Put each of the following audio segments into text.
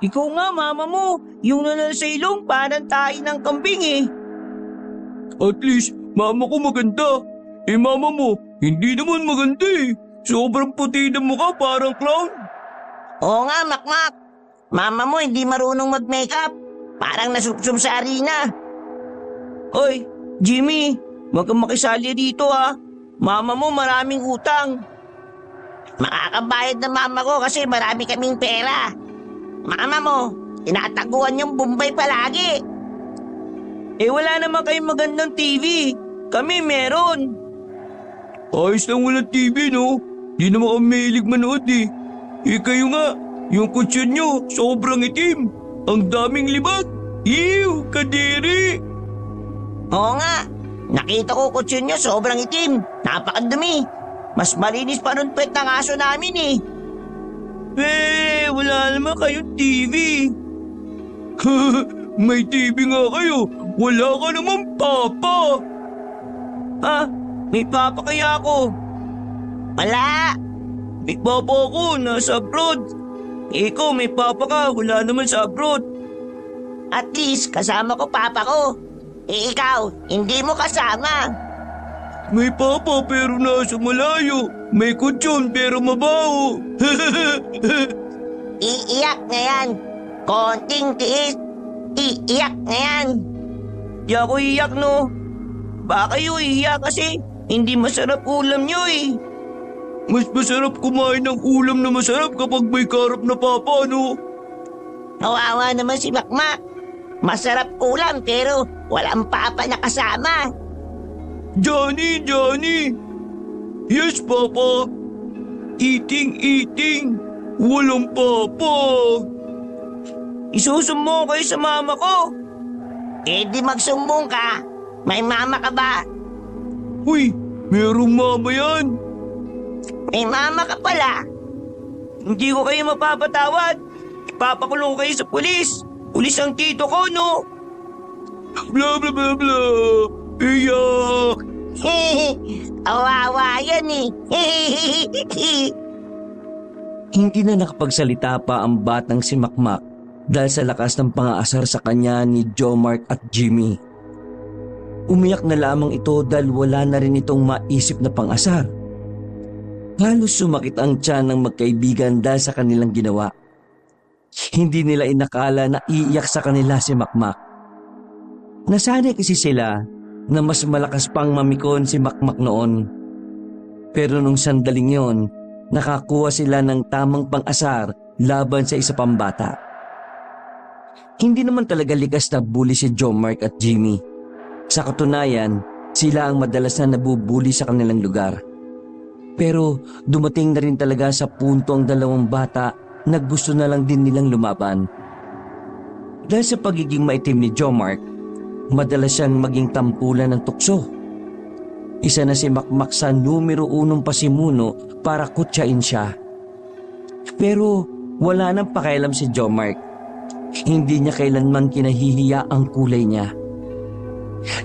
Ikaw nga, mama mo. Yung nanal sa ilong, parang tayo ng kambing eh. At least, mama ko maganda. Eh mama mo, hindi naman maganda eh. Sobrang puti ng mukha, parang clown. Oo nga, Makmak. Mama mo hindi marunong mag-makeup. Parang nasupsum sa arena. Hoy, Jimmy, huwag kang makisali dito ha. Mama mo maraming utang. Makakabayad na mama ko kasi marami kaming pera. Mama mo, tinataguan yung Bombay palagi. Eh wala naman kayong magandang TV. Kami meron. Ayos lang walang TV no. Di naman kami mahilig manood eh. Eh kayo nga, yung kutsyon nyo, sobrang itim. Ang daming libag. Ew, kadiri. Oo nga, nakita ko kutsyon nyo sobrang itim. Napakadumi. Mas malinis pa nun pet ng aso namin eh. Eh, wala naman kayong TV. May TV nga kayo. Wala ka naman papa. Ha? May papa kaya ako? Wala. May papa ako, nasa abroad. Ikaw may papa ka, wala naman sa abroad. At least kasama ko papa ko. Eh ikaw, hindi mo kasama. May papa pero nasa malayo. May kutsyon pero mabaho. Iiyak na yan. Konting tiis. Iiyak na yan. Di ako iiyak no. Baka kayo iiyak kasi hindi masarap ulam nyo eh. Mas masarap kumain ng ulam na masarap kapag may karap na papa, no? Kawawa naman si Makmak. Masarap ulam pero walang papa na kasama. Johnny, Johnny! Yes, papa. Eating. Walang papa. Isusumbong kayo sa mama ko. Eh di magsumbong ka. May mama ka ba? Uy, merong mama yan. May mama ka pala. Hindi ko kayo mapapatawad. Ipapakulong kayo sa pulis. Pulis ang tito ko, no? Blah, blah, blah, blah. Iyak. Awawa yan eh. Hindi na nakapagsalita pa ang batang si Makmak dahil sa lakas ng pangaasar sa kanya ni Jomart at Jimmy. Umiyak na lamang ito dahil wala na rin itong maisip na pangasar. Halos sumakit ang tiyan ng magkaibigan dahil sa kanilang ginawa. Hindi nila inakala na iiyak sa kanila si Makmak. Nasanay kasi sila na mas malakas pang mamikon si Makmak noon. Pero nung sandaling yon, nakakuha sila ng tamang pang-asar laban sa isa pang bata. Hindi naman talaga likas na bully si Jomart at Jimmy. Sa katunayan, sila ang madalas na nabubuli sa kanilang lugar. Pero dumating na rin talaga sa punto ang dalawang bata na gusto na lang din nilang lumaban. Dahil sa pagiging maitim ni Jomart, madalas siyang maging tampulan ng tukso. Isa na si Makmak sa numero 1 pasimuno para kutsain siya. Pero wala nang pakialam si Jomart. Hindi niya kailanman kinahihiya ang kulay niya.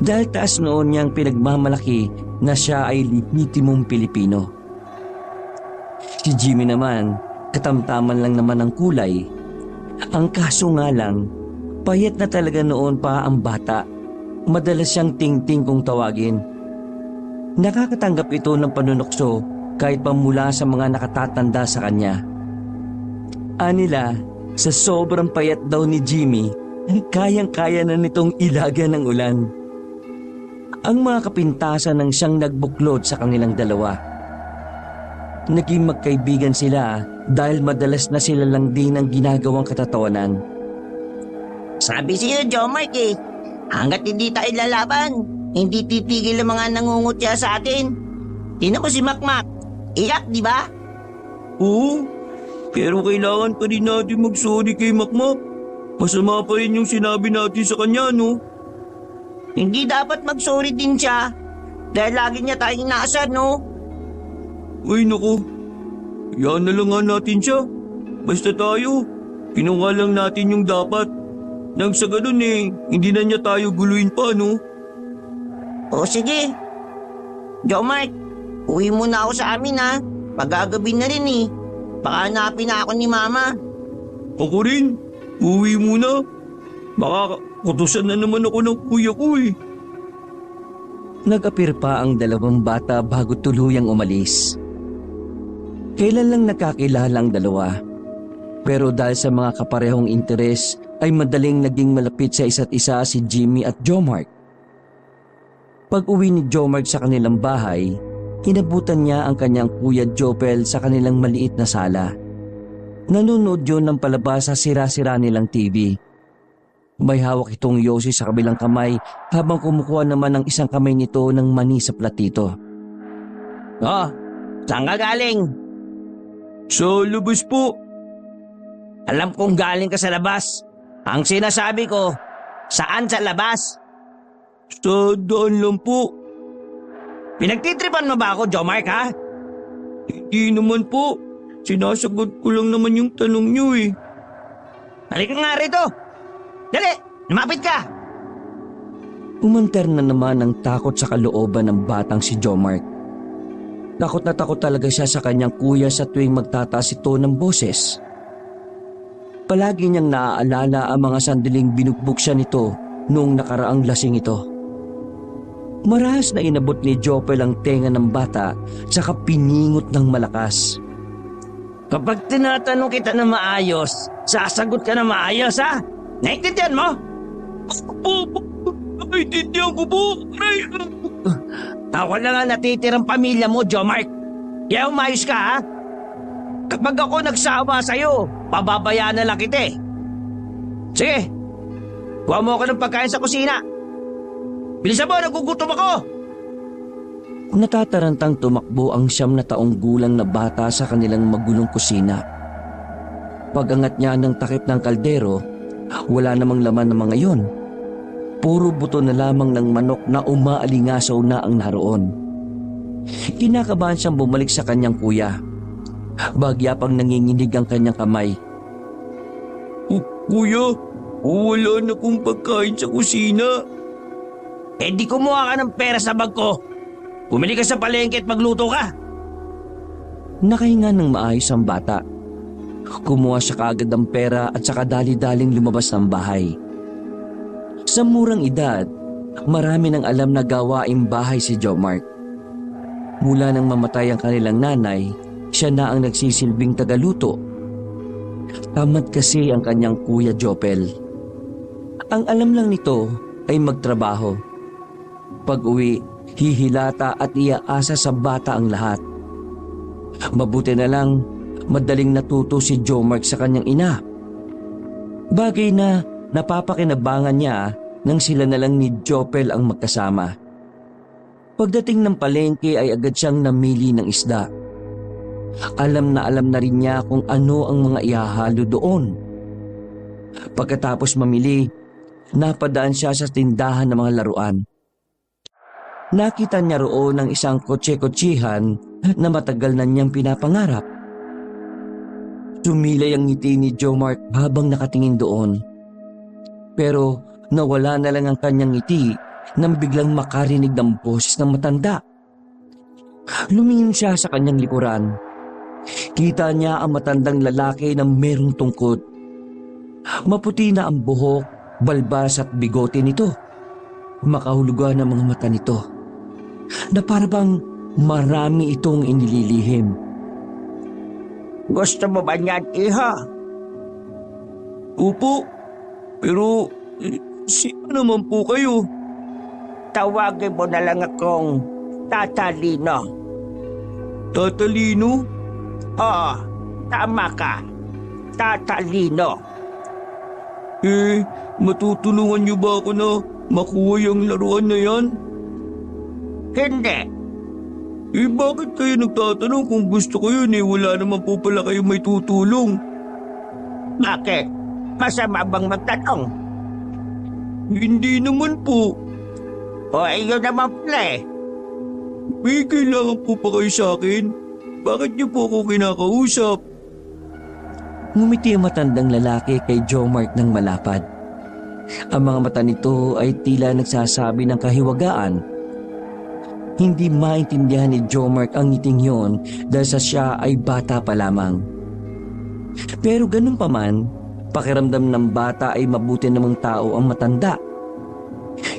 Dahil taas noon niyang pinagmamalaki na siya ay lehitimong Pilipino. Si Jimmy naman, katamtaman lang naman ang kulay. Ang kaso nga lang, payat na talaga noon pa ang bata. Madalas siyang ting-ting kung tawagin. Nakakatanggap ito ng panunokso kahit pa mula sa mga nakatatanda sa kanya. Anila, sa sobrang payat daw ni Jimmy, kayang-kaya na nitong ilaga ng ulan. Ang mga kapintasan ng siyang nagbuklod sa kanilang dalawa. Naging magkaibigan sila dahil madalas na sila lang din ang ginagawang katatawanan. Sabi siya, Jomart eh. Hanggat hindi tayo lalaban, hindi titigil ang mga nangungutya sa atin. Tingnan mo si Makmak. Iyak, di ba? Oo, pero kailangan pa rin natin mag-sorry kay Makmak. Masama pa rin yung sinabi natin sa kanya, no? Hindi dapat mag-sorry din siya. Dahil lagi niya tayong inaasar, no? Ay naku, yan na lang nga natin siya. Basta tayo, kinuha lang natin yung dapat. Nang sa ganun eh, hindi na niya tayo guluhin pa, no? O sige. Jomart, uwi muna ako sa amin ha. Magagabi na rin eh. Baka hanapin na ako ni Mama. Ako rin, Uwi muna. Makakakutusan na naman ako ng kuya ko eh. Nag-apir pa ang dalawang bata bago tuluyang umalis. Kailan lang nakakilala ang dalawa. Pero dahil sa mga kaparehong interes ay madaling naging malapit sa isa't isa si Jimmy at Jomark. Pag-uwi ni Jomark sa kanilang bahay, inabutan niya ang kanyang kuya Jopel sa kanilang maliit na sala. Nanonood yun ng palabas sa sira-sira nilang TV. May hawak itong yosi sa kabilang kamay habang kumukuha naman ng isang kamay nito ng mani sa platito. Oh, saan ka galing? Sa labas po. Alam kong galing ka sa labas. Ang sinasabi ko, saan sa labas? Sa daan lang po. Pinagtitripan mo ba ako, Jomark, ha? Hindi naman po. Sinasagot ko lang naman yung tanong niyo eh. Halika nga rito. Dali, lumapit ka. Umanter na naman ang takot sa kalooban ng batang si Jomark. Takot na takot talaga siya sa kanyang kuya sa tuwing magtataas ito ng boses. Palagi niyang naaalala ang mga sandaling binugbog siya nito noong nakaraang lasing ito. Marahas na inabot ni Jopel ang tenga ng bata saka piningot ng malakas. Kapag tinatanong kita na maayos, sasagot ka na maayos, ha? Naintindihan mo? Opo, naintindihan ko po. Aray. Ako na nga natitirang pamilya mo, Jomark. Kaya umayos ka, ha? Kapag ako nagsawa sa'yo, pababayaan na lang kita eh. Sige, kuha mo ako ng pagkain sa kusina. Bilisan mo, nagugutom ako! Natatarantang tumakbo ang 9 na taong gulang na bata sa kanilang magulong kusina. Pag-angat niya ng takip ng kaldero, wala namang laman ng mga iyon. Puro buto na lamang ng manok na umaalingasaw na ang naroon. Kinakabahan siyang bumalik sa kanyang kuya. Bagya pang nanginginig ang kanyang kamay. Kuya, wala na kong pagkain sa kusina. Eh di kumuha ka ng pera sa bag ko. Bumili ka sa palengke at magluto ka. Nakahinga ng maayos ang bata. Kumuha siya kaagad ng pera at saka dali-daling lumabas ng bahay. Sa murang edad, marami nang alam na gawaing bahay si Jomark. Mula nang mamatay ang kanilang nanay, siya na ang nagsisilbing tagaluto. Tamad kasi ang kanyang kuya Jopel. Ang alam lang nito ay magtrabaho. Pag-uwi, hihilata at iaasa sa bata ang lahat. Mabuti na lang, madaling natuto si Jomark sa kanyang ina. Bagay na napapakinabangan niya nang sila na lang ni Jopel ang magkasama. Pagdating ng palengke ay agad siyang namili ng isda. Alam na rin niya kung ano ang mga ihahalo doon. Pagkatapos mamili, napadaan siya sa tindahan ng mga laruan. Nakita niya roon ang isang kotse-kotsihan na matagal na niyang pinapangarap. Sumilay ang ngiti ni Jomark habang nakatingin doon. Pero nawala na lang ang kanyang ngiti nang biglang makarinig ng boses ng matanda. Lumingin siya sa kanyang likuran. Kita niya ang matandang lalaki na merong tungkod. Maputi na ang buhok, balbas at bigote nito. Makahulugan ang mga mata nito, na parang marami itong inililihim. Gusto mo ba niyan, iha? Opo, pero sino naman po kayo? Tawagin mo na lang akong Tatalino. Tatalino? Oo, tama ka. Tatalino. Matutulungan niyo ba ako na makuha yung laruan na yan? Hindi. Bakit kayo nagtatanong kung gusto ko yun wala naman po pala kayo may tutulong? Bakit? Masama bang magtanong? Hindi naman po. O iyo naman pala eh. May kailangan po pa kayo sa akin? Bakit niyo po ako kinakausap? Ngumiti ang matandang lalaki kay Jomark ng malapad. Ang mga mata nito ay tila nagsasabi ng kahiwagaan. Hindi maintindihan ni Jomark ang ngiting yon dahil sa siya ay bata pa lamang. Pero ganun pa man, pakiramdam ng bata ay mabuti namang tao ang matanda.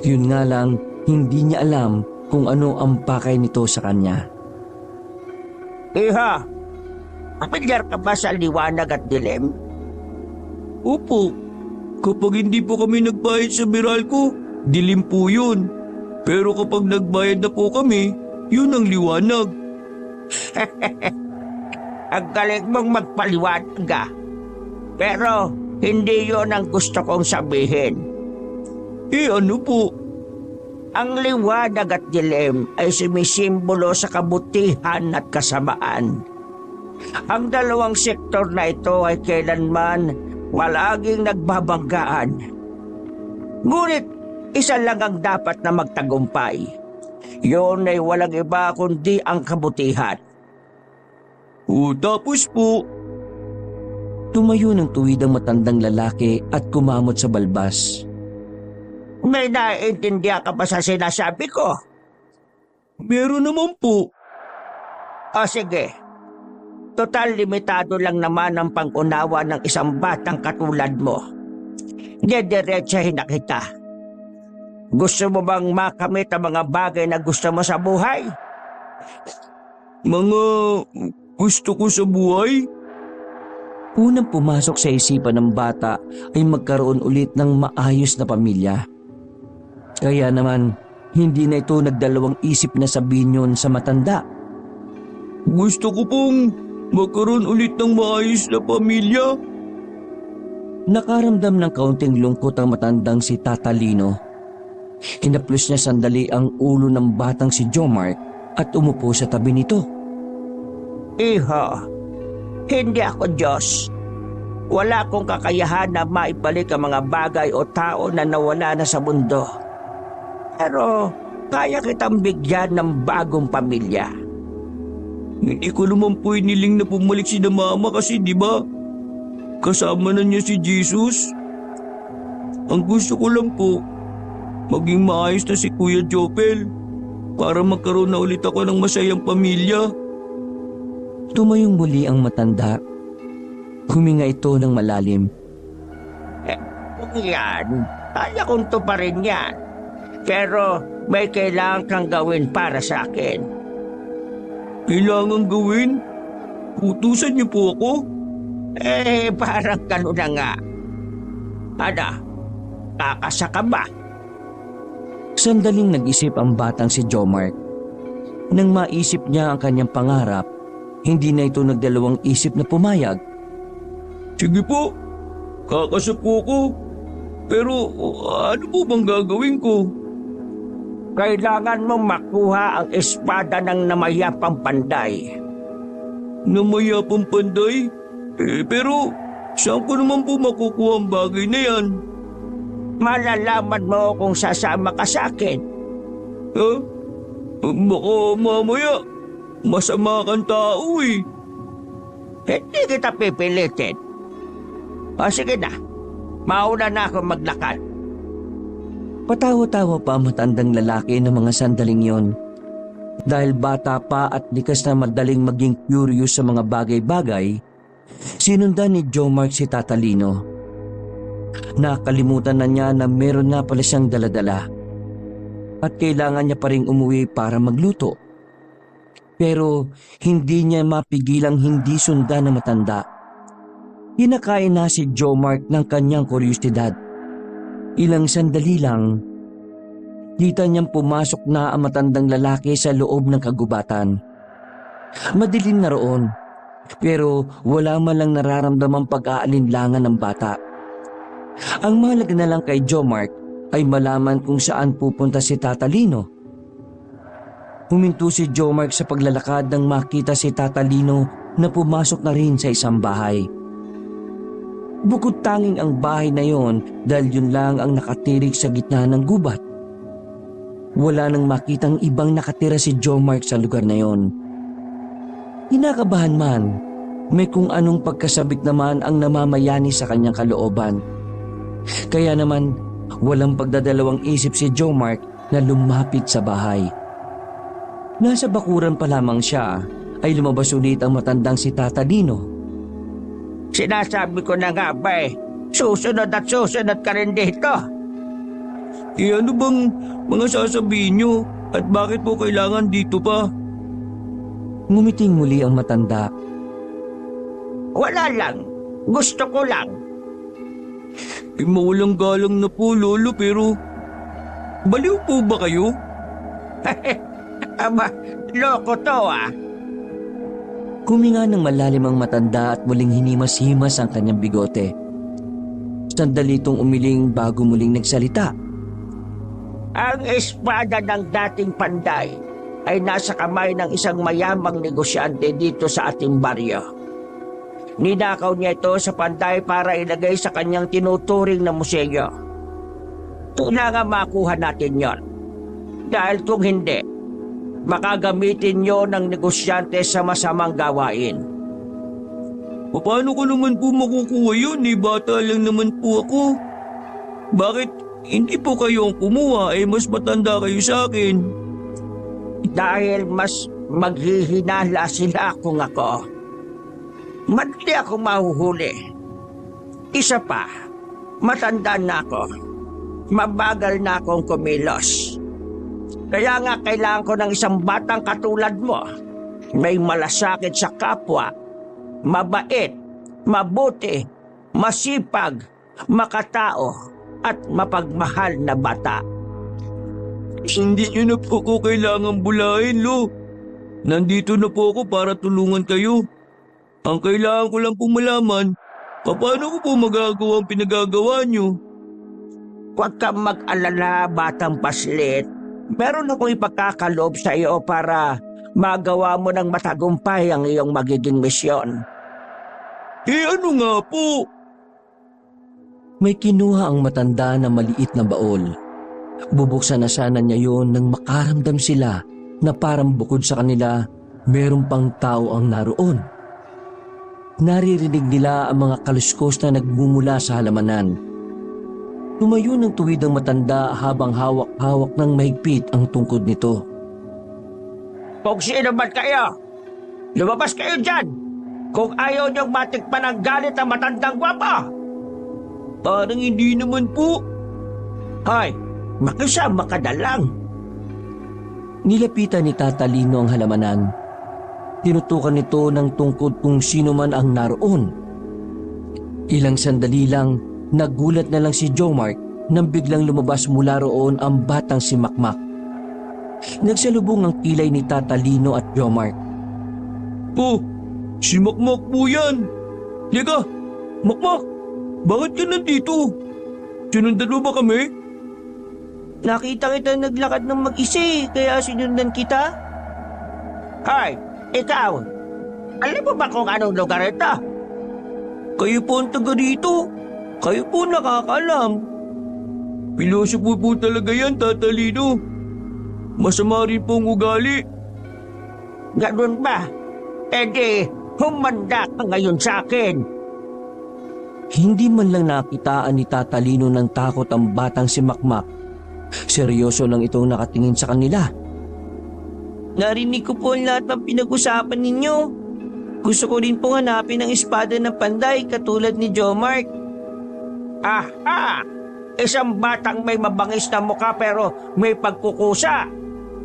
Yun nga lang, hindi niya alam kung ano ang pakay nito sa kanya. Iha, pamilyar ka ba sa liwanag at dilim? Opo, kapag hindi po kami nagbayad sa Meralco, dilim po yun. Pero kapag nagbayad na po kami, yun ang liwanag. Ang galing mong magpaliwanag ka. Pero hindi yon ang gusto kong sabihin. Ano po? Ang liwanag at dilim ay sumisimbolo sa kabutihan at kasamaan. Ang dalawang sektor na ito ay kailanman palaging nagbabanggaan. Ngunit isa lang ang dapat na magtagumpay. Yun ay walang iba kundi ang kabutihan. Tapos po, Tumayo ng tuwid ang matandang lalaki at kumamot sa balbas. May naiintindihan ka ba sa sinasabi ko? meron naman po. O sige, total limitado lang naman ang pangunawa ng isang batang katulad mo. Didiretsahin na kita. Gusto mo bang makamit ang mga bagay na gusto mo sa buhay? Mga gusto ko sa buhay? Unang pumasok sa isipan ng bata ay magkaroon ulit ng maayos na pamilya. Kaya naman, hindi na ito nagdalawang isip na sabihin yun sa matanda. Gusto ko pong magkaroon ulit ng maayos na pamilya. Nakaramdam ng kaunting lungkot ang matandang si Tata Lino. Hinaplos niya sandali ang ulo ng batang si Jomar at umupo sa tabi nito. Iho, hindi ako Diyos. Wala akong kakayahan na maibalik ang mga bagay o tao na nawala na sa mundo. Pero kaya kitang bigyan ng bagong pamilya. Hindi ko naman po iniling na bumalik si na mama kasi di ba? Kasama na niya si Jesus. Ang gusto ko lang po, maging maayos na si Kuya Jopel para magkaroon na ulit ako ng masayang pamilya. Tumayong muli ang matanda. Huminga ito ng malalim. Kung yan, kaya kong tuparin yan. Pero may kailangan kang gawin para sa akin. Kailangan gawin? Utusan niyo po ako? Parang gano'n na nga. Ano, kakasa ka ba? Sandaling nag-isip ang batang si Jomar. Nang maisip niya ang kanyang pangarap, hindi na ito nagdalawang isip na pumayag. Sige po, kakasa po ako. Pero ano po bang gagawin ko? Kailangan mong makuha ang espada ng namayapang panday. Namayapang panday? Pero saan ko naman po makukuha ang bagay na yan? Malalaman mo kung sasama ka sa akin. Baka mamaya, masama kang tao eh. Hindi kita pipilitin. O sige na, mauna na ako maglakad. Patawa-tawa pa ang matandang lalaki ng mga sandaling yon. Dahil bata pa at likas na madaling maging curious sa mga bagay-bagay, sinundan ni Jomar si Tata Lino. Nakalimutan na niya na meron na pala siyang daladala at kailangan niya pa ring umuwi para magluto. Pero hindi niya mapigilang hindi sundan ng matanda. Hinakain na si Jomar ng kanyang kuryosidad. Ilang sandali lang, kita niyang pumasok na ang matandang lalaki sa loob ng kagubatan. Madilim na roon, pero wala man lang nararamdamang pag-aalinlangan ng bata. Ang mahalaga na lang kay Jomar ay malaman kung saan pupunta si Tata Lino. Huminto si Jomar sa paglalakad nang makita si Tata Lino na pumasok na rin sa isang bahay. Bukod tanging ang bahay na yon dahil yun lang ang nakatirik sa gitna ng gubat. Wala nang makitang ibang nakatira si Jomar sa lugar na yon. Kinakabahan man, may kung anong pagkasabik naman ang namamayani sa kanyang kalooban. Kaya naman, walang pagdadalawang isip si Jomar na lumapit sa bahay. Nasa bakuran pa lamang siya ay lumabas ulit ang matandang si Tata Lino. Sinasabi ko na nga ba Susunod at susunod ka rin dito. Ano bang mga sasabihin nyo at bakit po kailangan dito pa? Ngumiting muli ang matanda. Wala lang. Gusto ko lang. Mawalang galang na po, Lolo, pero baliw po ba kayo? Aba, loko to ah. Kuminga ng malalim ang matanda at muling hinimas-himas ang kanyang bigote. Sandali itong umiling bago muling nagsalita. Ang espada ng dating Panday ay nasa kamay ng isang mayamang negosyante dito sa ating baryo. Ninakaw niya ito sa Panday para ilagay sa kanyang tinuturing na museo. Kailangan makuha natin yon. Dahil kung hindi, makagamitin nyo ng negosyante sa masamang gawain. Paano ko naman po makukuha yun? Bata lang naman po ako. Bakit hindi po kayo ang kumuha? Mas matanda kayo sa akin. Dahil mas maghihinala sila kung ako. Madali ako mahuhuli. Isa pa, matanda na ako. Mabagal na akong kumilos. Kaya nga kailangan ko ng isang batang katulad mo. May malasakit sa kapwa, mabait, mabuti, masipag, makatao, at mapagmahal na bata. Hindi nyo na po ko kailangan bulahin, Lo. Nandito na po ako para tulungan kayo. Ang kailangan ko lang po malaman, paano ko po magagawa ang pinagagawa nyo? Huwag kang mag-alala, batang paslit. Meron akong ipagkakaloob sa iyo para magawa mo ng matagumpay ang iyong magiging misyon. Ano nga po? May kinuha ang matanda na maliit na baol. Bubuksan na sana niya yon nang makaramdam sila na parang bukod sa kanila, meron pang tao ang naroon. Naririnig nila ang mga kaluskos na nagmumula sa halamanan. Tumayo ng tuwid ang matanda habang hawak-hawak ng mahigpit ang tungkod nito. Kung sino man kayo, lumabas kayo dyan! Kung ayaw niyong matikpan ang galit ng matandang gwapa! Parang hindi naman po. Hoy, makisama ka na lang. Nilapitan ni Tata Lino ang halamanan. Tinutukan nito ng tungkod kung sino man ang naroon. Ilang sandali lang, nagulat na lang si Jomart nang biglang lumabas mula roon ang batang si Makmak. Nagsalubong ang kilay ni Tata Lino at Jomart. Oh, si Makmak po yan. Liga, Makmak, bakit ka nandito? Sinundan mo ba kami? Nakita kita naglakad ng mag-isa kaya sinundan kita. Hoy, ikaw, alam mo ba kung anong lugar ito? Kayo po ang taga rito. Kayo po nakakaalam. Pilosopo po talaga yan, Tata Lino. Masama rin pong ugali. Ganun ba? E di, humanda ka ngayon sa akin. Hindi man lang nakitaan ni Tata Lino ng takot ang batang si Makmak. Seryoso lang itong nakatingin sa kanila. Narinig ko po ang lahat ng pinag-usapan ninyo. Gusto ko rin pong hanapin ang espada ng Panday katulad ni Jomart. Aha! Isang batang may mabangis na mukha pero may pagkukusa.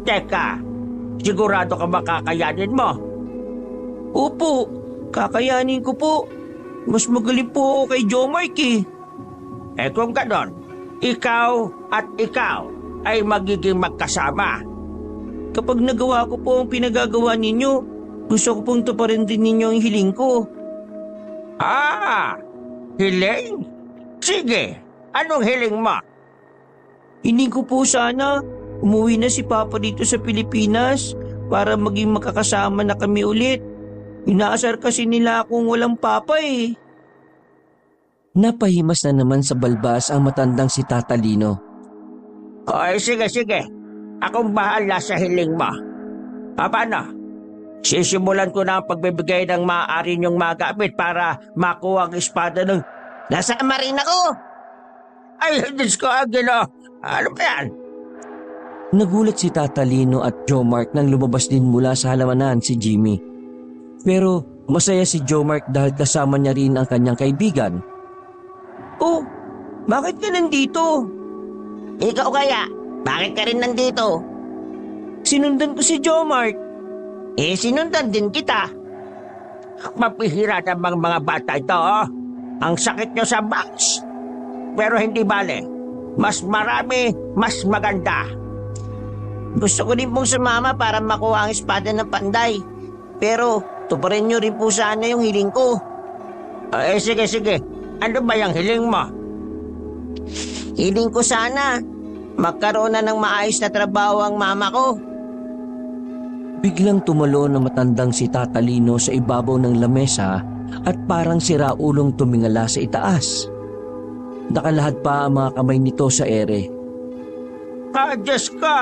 Teka, sigurado ka ba kakayanin mo? Opo, kakayanin ko po. Mas magaling po ako kay Jomart eh. Kung ganon, ikaw at ikaw ay magiging magkasama. Kapag nagawa ko po ang pinagagawa ninyo, gusto ko pong tuparin din ninyo ang hiling ko. Hiling? Sige, anong hiling mo? Hiling ko po sana, umuwi na si Papa dito sa Pilipinas para maging makakasama na kami ulit. Inaasar kasi nila akong walang papa eh. Napahimas na naman sa balbas ang matandang si Tata Lino. Oy, sige. Akong bahala sa hiling mo. Paano? Sisimulan ko na ang pagbibigay ng maaari niyong magamit para makuha ang espada ng... Nasama rin ako! Ay, Diyos ko, Angelo! Ano ba yan? Nagulat si Tata Lino at Jomart nang lumabas din mula sa halamanan si Jimmy. Pero masaya si Jomart dahil kasama niya rin ang kanyang kaibigan. Oh, bakit ka nandito? Ikaw kaya, bakit ka rin nandito? Sinundan ko si Jomart. Sinundan din kita. Mapihira namang mga bata ito, oh. Ang sakit nyo sa box. Pero hindi bale. Mas marami, mas maganda. Gusto ko din pong sumama para makuha ang espada ng panday. Pero tuparin nyo rin po sana yung hiling ko. Sige. Ano ba yung hiling mo? Hiling ko sana magkaroon na ng maayos na trabaho ang mama ko. Biglang tumalo na matandang si Tatalino sa ibabaw ng lamesa at parang siraulong tumingala sa itaas. Nakalahad pa ang mga kamay nito sa ere. Diyos ko!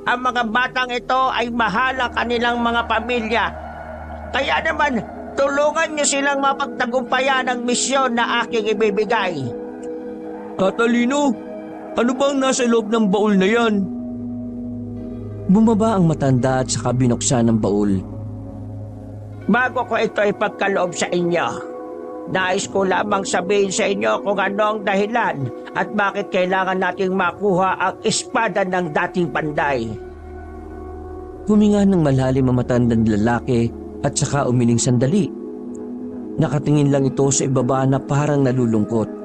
Ang mga batang ito ay mahal ang kanilang mga pamilya. Kaya naman, tulungan niyo silang mapagtagumpayan ang misyon na aking ibibigay. Tatalino, ano bang nasa loob ng baul na yan? Bumaba ang matanda at saka binuksan ng baul. Bago ko ito ipagkaloob sa inyo, nais ko lamang sabihin sa inyo kung ano ang dahilan at bakit kailangan nating makuha ang espada ng dating panday. Huminga ng malalim ang matandang lalaki at saka umiling sandali. Nakatingin lang ito sa ibaba na parang nalulungkot.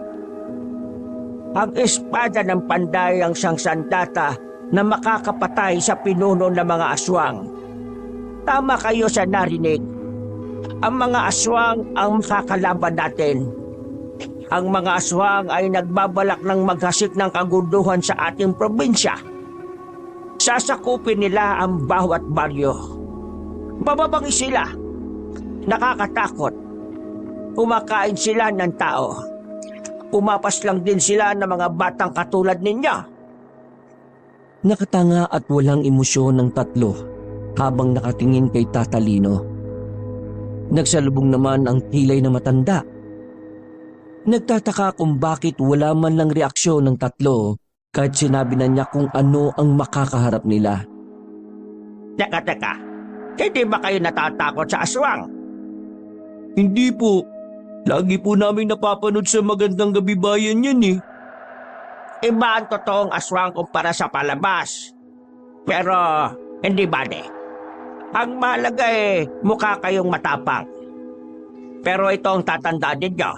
Ang espada ng panday ang siyang sandata na makakapatay sa pinuno ng mga aswang. Tama kayo sa narinig. Ang mga aswang ang makakalaban natin. Ang mga aswang ay nagbabalak ng maghasik ng kagunduhan sa ating probinsya. Sasakupin nila ang bawat baryo. Bababangi sila. Nakakatakot. Kumakain sila ng tao. Pumapas lang din sila ng mga batang katulad ninyo. Nakatanga at walang emosyon ng tatlo habang nakatingin kay Tatalino. Nagsalubong naman ang kilay na matanda. Nagtataka kung bakit wala man lang reaksyon ng tatlo kahit sinabi na niya kung ano ang makakaharap nila. Teka. Hindi ba kayo natatakot sa aswang? Hindi po. Lagi po namin napapanood sa Magandang Gabi Bayan yan eh. Iba ang totoong aswang kumpara sa palabas. Pero hindi bale. Ang mahalaga mukha kayong matapang. Pero ito ang tatandaan ninyo.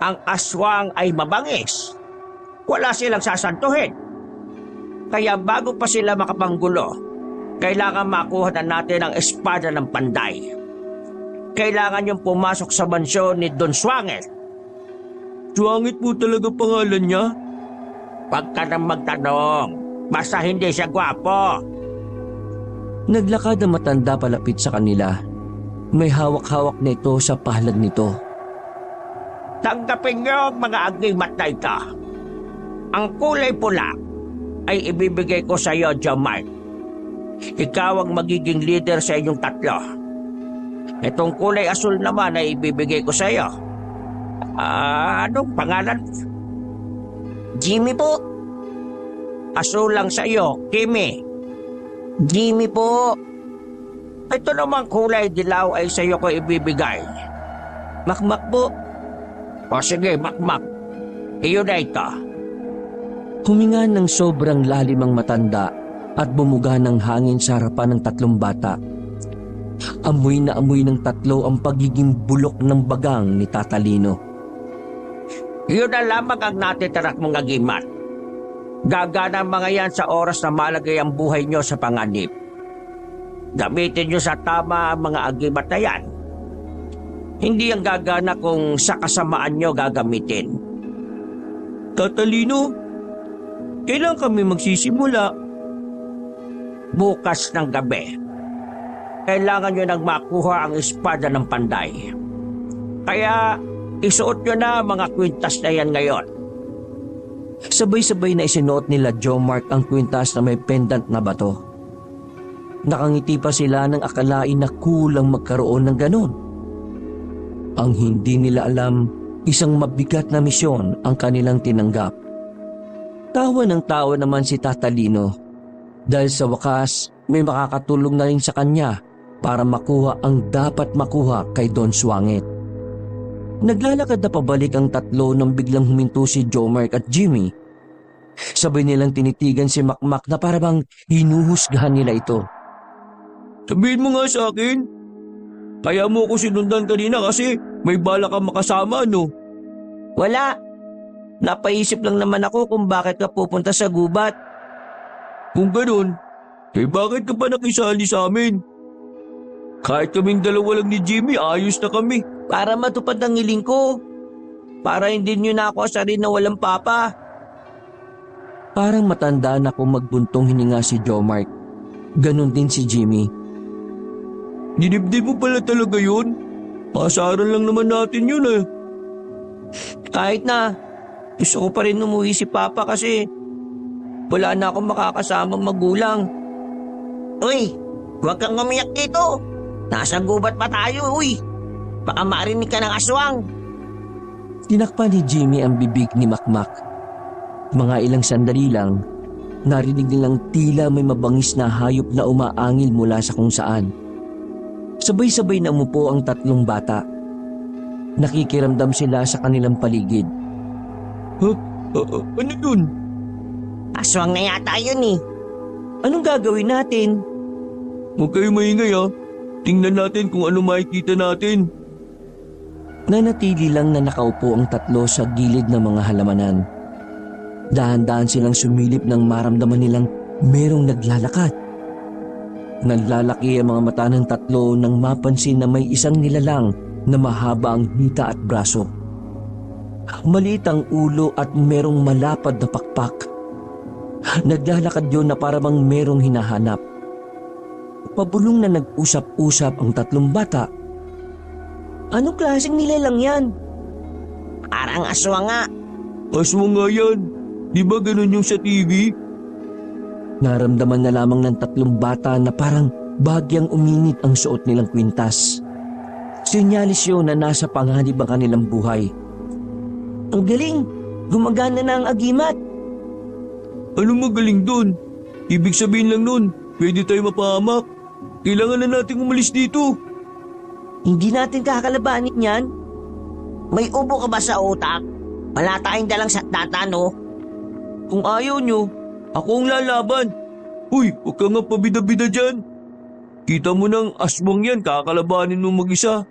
Ang aswang ay mabangis. Wala silang sasantuhin. Kaya bago pa sila makapanggulo, kailangan makuha na natin ang espada ng panday. Kailangan yung pumasok sa mansyon ni Don Swangit. Swangit po talaga pangalan niya? Huwag ka nang magtanong. Basta hindi siya gwapo. Naglakad ang matanda palapit sa kanila. May hawak-hawak na ito sa palad nito. Tanggapin niyo mga agimat na ito. Ang kulay pula ay ibibigay ko sa iyo, Jomart. Ikaw ang magiging leader sa inyong tatlo. Itong kulay asul naman ay ibibigay ko sa iyo. Anong pangalan? Jimmy po. Asul lang sa iyo, Kimi. Jimmy po. Ito namang kulay dilaw ay sa iyo ko ibibigay. Makmak po. O sige, makmak. Iyon na ito. Huminga ng sobrang lalim ang matanda at bumuga ng hangin sa harapan ng tatlong bata. Amoy na amoy ng tatlo ang pagiging bulok ng bagang ni Tatalino. Iyon na lamang ang natitirak mong agimat. Gagana mga yan sa oras na malagay ang buhay nyo sa panganib. Gamitin nyo sa tama ang mga agimat na yan. Hindi ang gagana kung sa kasamaan nyo gagamitin. Tatalino, kailan kami magsisimula? Bukas ng gabi. Kailangan nyo nang makuha ang espada ng panday. Kaya isuot nyo na mga kwintas na yan ngayon. Sabay-sabay na isinuot nila Jomart ang kwintas na may pendant na bato. Nakangiti pa sila nang akalain na kulang magkaroon ng ganon. Ang hindi nila alam, isang mabigat na misyon ang kanilang tinanggap. Tawa ng tawa naman si Tatalino dahil sa wakas may makakatulong na rin sa kanya para makuha ang dapat makuha kay Don Swangit. Naglalakad na pabalik ang tatlo nang biglang huminto si Jomark at Jimmy. Sabay nilang tinitigan si Makmak na parabang hinuhusgahan nila ito. Sabihin mo nga sa akin. Kaya mo ko sinundan kanina kasi may bala kang makasama, no? Wala. Napaisip lang naman ako kung bakit ka pupunta sa gubat. Kung ganun, bakit ka pa nakisali sa amin? Kahit kaming dalawa lang ni Jimmy, ayos na kami. Para matupad ang hiling ko. Para hindi nyo na ako asarin na walang papa. Parang matanda na kung magbuntong hininga si Jomark. Ganon din si Jimmy. Dinibdib mo pala talaga yun? Pasaran lang naman natin yun eh. Kahit na, gusto ko pa rin umuwi si papa kasi wala na akong makakasamang magulang. Uy, huwag kang umiyak dito. Nasa gubat pa tayo, uy. Baka marinig ka ng aswang. Tinakpan ni Jimmy ang bibig ni Makmak. Mga ilang sandali lang, narinig nilang tila may mabangis na hayop na umaangil mula sa kung saan. Sabay-sabay na umupo ang tatlong bata. Nakikiramdam sila sa kanilang paligid. Ano yun? Aswang na yata yun eh. Anong gagawin natin? Huwag kayo maingay ha. Tingnan natin kung ano makikita natin. Nanatili lang na nakaupo ang tatlo sa gilid ng mga halamanan. Dahan-dahan silang sumilip nang maramdaman nilang merong naglalakad. Naglalaki ang mga mata ng tatlo nang mapansin na may isang nilalang na mahaba ang hita at braso. Maliit ang ulo at merong malapad na pakpak. Naglalakad yun na parang merong hinahanap. Pabulong na nag-usap-usap ang tatlong bata. Anong klaseng nilalang yan? Parang aswang nga. Aswang nga yan. Di ba ganun yung sa TV? Naramdaman na lamang ng tatlong bata na parang bagyang uminit ang suot nilang kwintas. Sinyalis yun na nasa panganib ang kanilang buhay. Ang galing! Gumagana na ang agimat. Anong magaling dun? Ibig sabihin lang nun, pwede tayo mapahamak. Kailangan na natin umalis dito. Hindi natin kakalabanin yan. May ubo ka ba sa utak? Wala tayong dalang sakdata, no? Kung ayaw nyo, ako ang lalaban. Uy, huwag ka nga pabida-bida dyan. Kita mo ng aswang yan, kakalabanin mo mag-isa.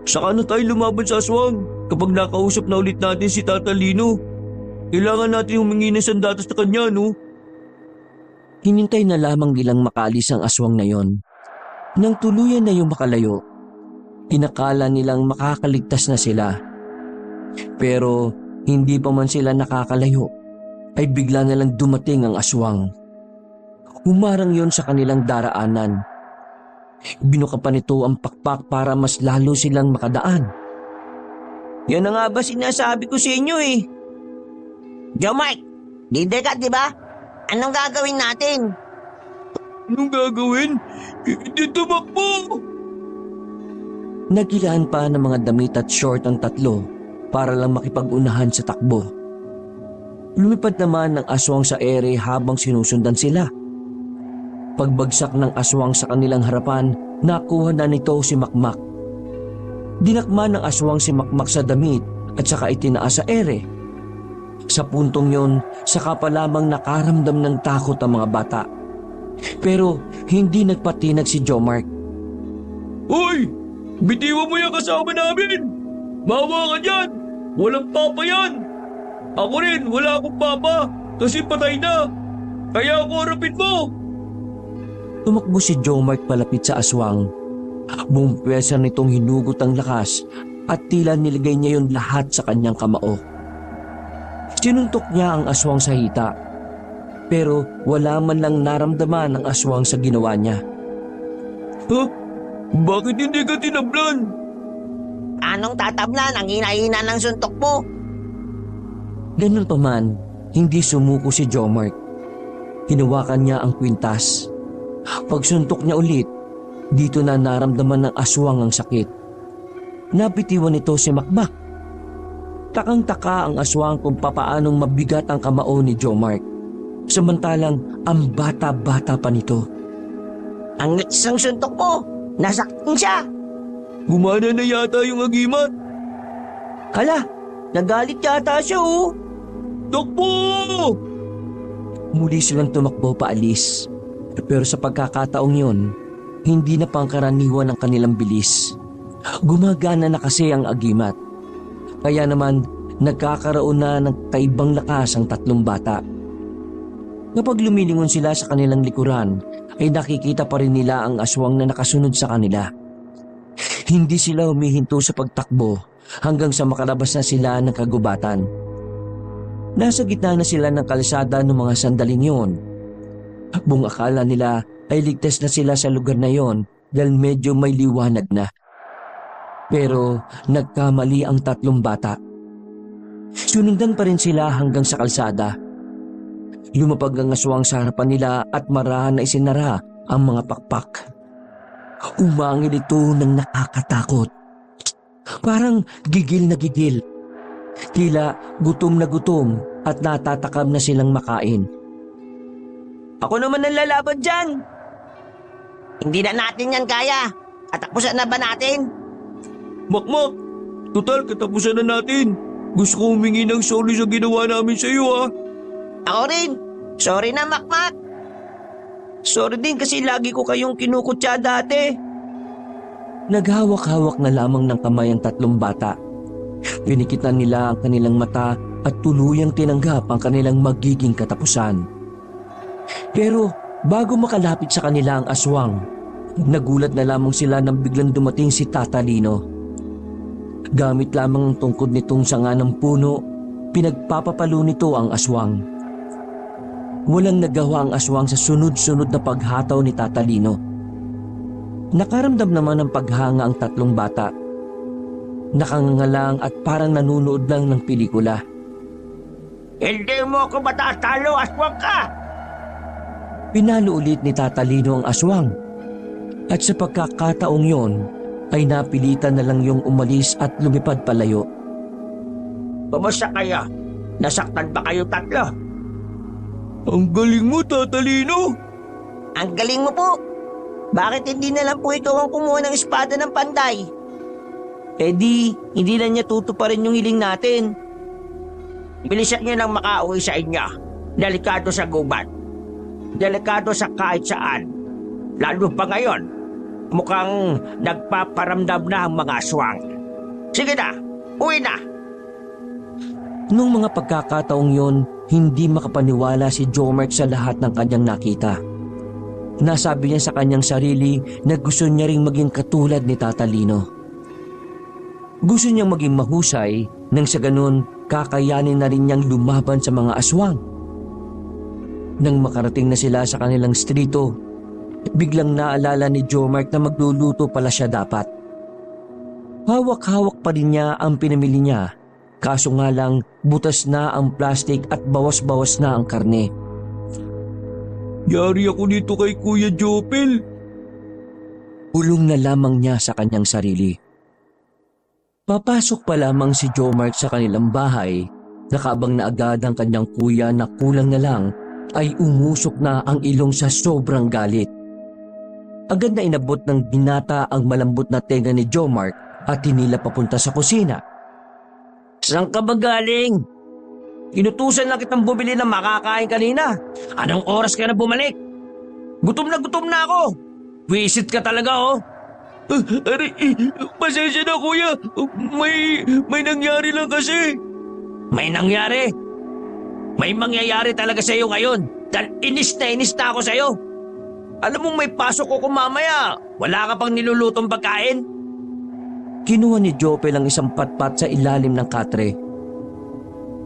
Saka na tayo lumaban sa aswang kapag nakausap na ulit natin si Tata Lino. Kailangan natin humingi ng sandatas na kanya, no? Hinintay na lamang nilang makalis ang aswang na yon. Nang tuluyan na yung makalayo, inakala nilang makakaligtas na sila. Pero hindi pa man sila nakakalayo, ay bigla na lang dumating ang aswang. Humarang yon sa kanilang daraanan. Binuka pa nito ang pakpak para mas lalo silang makadaan. Yan na nga ba sinasabi ko sa inyo eh. Joe Mike, leader ka diba? Anong gagawin natin? Anong gagawin? Hindi tumakbo! Nagilaan pa ng mga damit at short ang tatlo para lang makipag-unahan sa takbo. Lumipad naman ng aswang sa ere habang sinusundan sila. Pagbagsak ng aswang sa kanilang harapan, nakuha na nito si Makmak. Dinakma ng aswang si Makmak sa damit at saka itinaas sa ere. Sa puntong yon, saka pa lamang nakaramdam ng takot ang mga bata. Pero hindi nagpatinag si Jomark. Hoy! Bitiwan mo yung kasama namin! Mawa ka dyan! Walang papa yan! Ako rin, wala akong papa kasi patay na! Kaya ako harapin mo! Tumakbo si Jomark palapit sa aswang. Buong pwersa nitong hinugot ang lakas at tila nilagay niya yon lahat sa kanyang kamao. Sinuntok niya ang aswang sa hita, pero wala man lang naramdaman ang aswang sa ginawa niya. Bakit hindi ka tinablan? Anong tatablan? Ang hina-hina ng suntok mo. Ganun pa man, hindi sumuko si Jomark. Hinawakan niya ang kwintas. Pagsuntok niya ulit, dito na naramdaman ng aswang ang sakit. Napitiwan nito si Makmak. Takang-taka ang aswang kung papaanong mabigat ang kamao ni Jomark. Samantalang ang bata-bata pa nito. Ang isang suntok mo, nasaktan siya. Gumana na yata yung agimat. Hala, nagalit yata siya oh. Takbo! Muli silang tumakbo paalis. Pero sa pagkakataong yon, hindi na pangkaraniwan ang kanilang bilis. Gumagana na kasi ang agimat. Kaya naman, nagkakaroon na ng kaibang lakas ang tatlong bata. Kapag lumilingon sila sa kanilang likuran, ay nakikita pa rin nila ang aswang na nakasunod sa kanila. Hindi sila humihinto sa pagtakbo hanggang sa makalabas na sila ng kagubatan. Nasa gitna na sila ng kalsada ng mga sandaling yon. Buong akala nila ay ligtas na sila sa lugar na yon dahil medyo may liwanag na. Pero nagkamali ang tatlong bata. Sunundan pa rin sila hanggang sa kalsada. Lumapag ang aswang sa harapan nila at marahan na isinara ang mga pakpak. Umangil ito ng nakakatakot. Parang gigil na gigil. Tila gutom na gutom at natatakam na silang makain. Ako naman ang lalaban dyan. Hindi na natin yan kaya. Katapusan na ba natin? Makmak, total katapusan na natin. Gusto ko humingi ng sorry sa ginawa namin sa iyo ha. Ako rin. Sorry na, Makmak. Sorry din kasi lagi ko kayong kinukutya dati. Naghawak-hawak na lamang ng kamay ang tatlong bata. Pinikitan nila ang kanilang mata at tuluyang tinanggap ang kanilang magiging katapusan. Pero bago makalapit sa kanila ang aswang, nagulat na lamang sila nang biglang dumating si Tata Lino. Gamit lamang ang tungkod nitong sanga ng puno, pinagpapapalo nito ang aswang. Walang nagawa ang aswang sa sunod-sunod na paghataw ni Tata Lino. Nakaramdam naman ng paghanga ang tatlong bata. Nakangangalang at parang nanunood lang ng pelikula. Hindi mo ako matatalo, aswang ka! Pinalo ulit ni Tata Lino ang aswang. At sa pagkakataong yon, ay napilitan na lang yung umalis at lumipad palayo. Kumusta kayo? Nasaktan ba kayo tatlo? Ang galing mo, Tata Lino. Ang galing mo po! Bakit hindi na lang po ikaw ang kumuha ng espada ng panday? Eh di, hindi na niya tutuparin yung hiling natin. Bilisan niyo lang makauwi sa inyo. Delikado sa gubat. Delikado sa kahit saan. Lalo pa ngayon, mukhang nagpaparamdam na ang mga aswang. Sige na, uwi na! Nung mga pagkakataong yon, hindi makapaniwala si Jomar sa lahat ng kanyang nakita. Nasabi niya sa kanyang sarili na gusto niya ring maging katulad ni Tata Lino. Gusto niyang maging mahusay nang sa ganun kakayanin na rin niyang lumaban sa mga aswang. Nang makarating na sila sa kanilang strito, biglang naalala ni Jomar na magluluto pala siya dapat. Hawak-hawak pa rin niya ang pinamili niya, kaso nga lang butas na ang plastic at bawas-bawas na ang karne. Yari ako dito kay Kuya Jopel. Bulong na lamang niya sa kanyang sarili. Papasok pa lamang si Jomar sa kanilang bahay, nakaabang na agad ang kanyang kuya na kulang na lang ay umusok na ang ilong sa sobrang galit. Agad na inabot ng binata ang malambot na tenga ni Jomar at hinila papunta sa kusina. Saan ka ba galing? Inutusan lang kitang bumili ng makakain kanina. Anong oras ka na bumalik? Gutom na ako. Visit ka talaga oh. Pasensya na kuya. May nangyari lang kasi. May nangyari? May mangyayari talaga sa iyo ngayon. Dahil inis na ako sa iyo. Alam mo may pasok ko mamaya. Wala ka pang nilulutong pagkain? Kinuha ni Jopel ang isang patpat sa ilalim ng katre.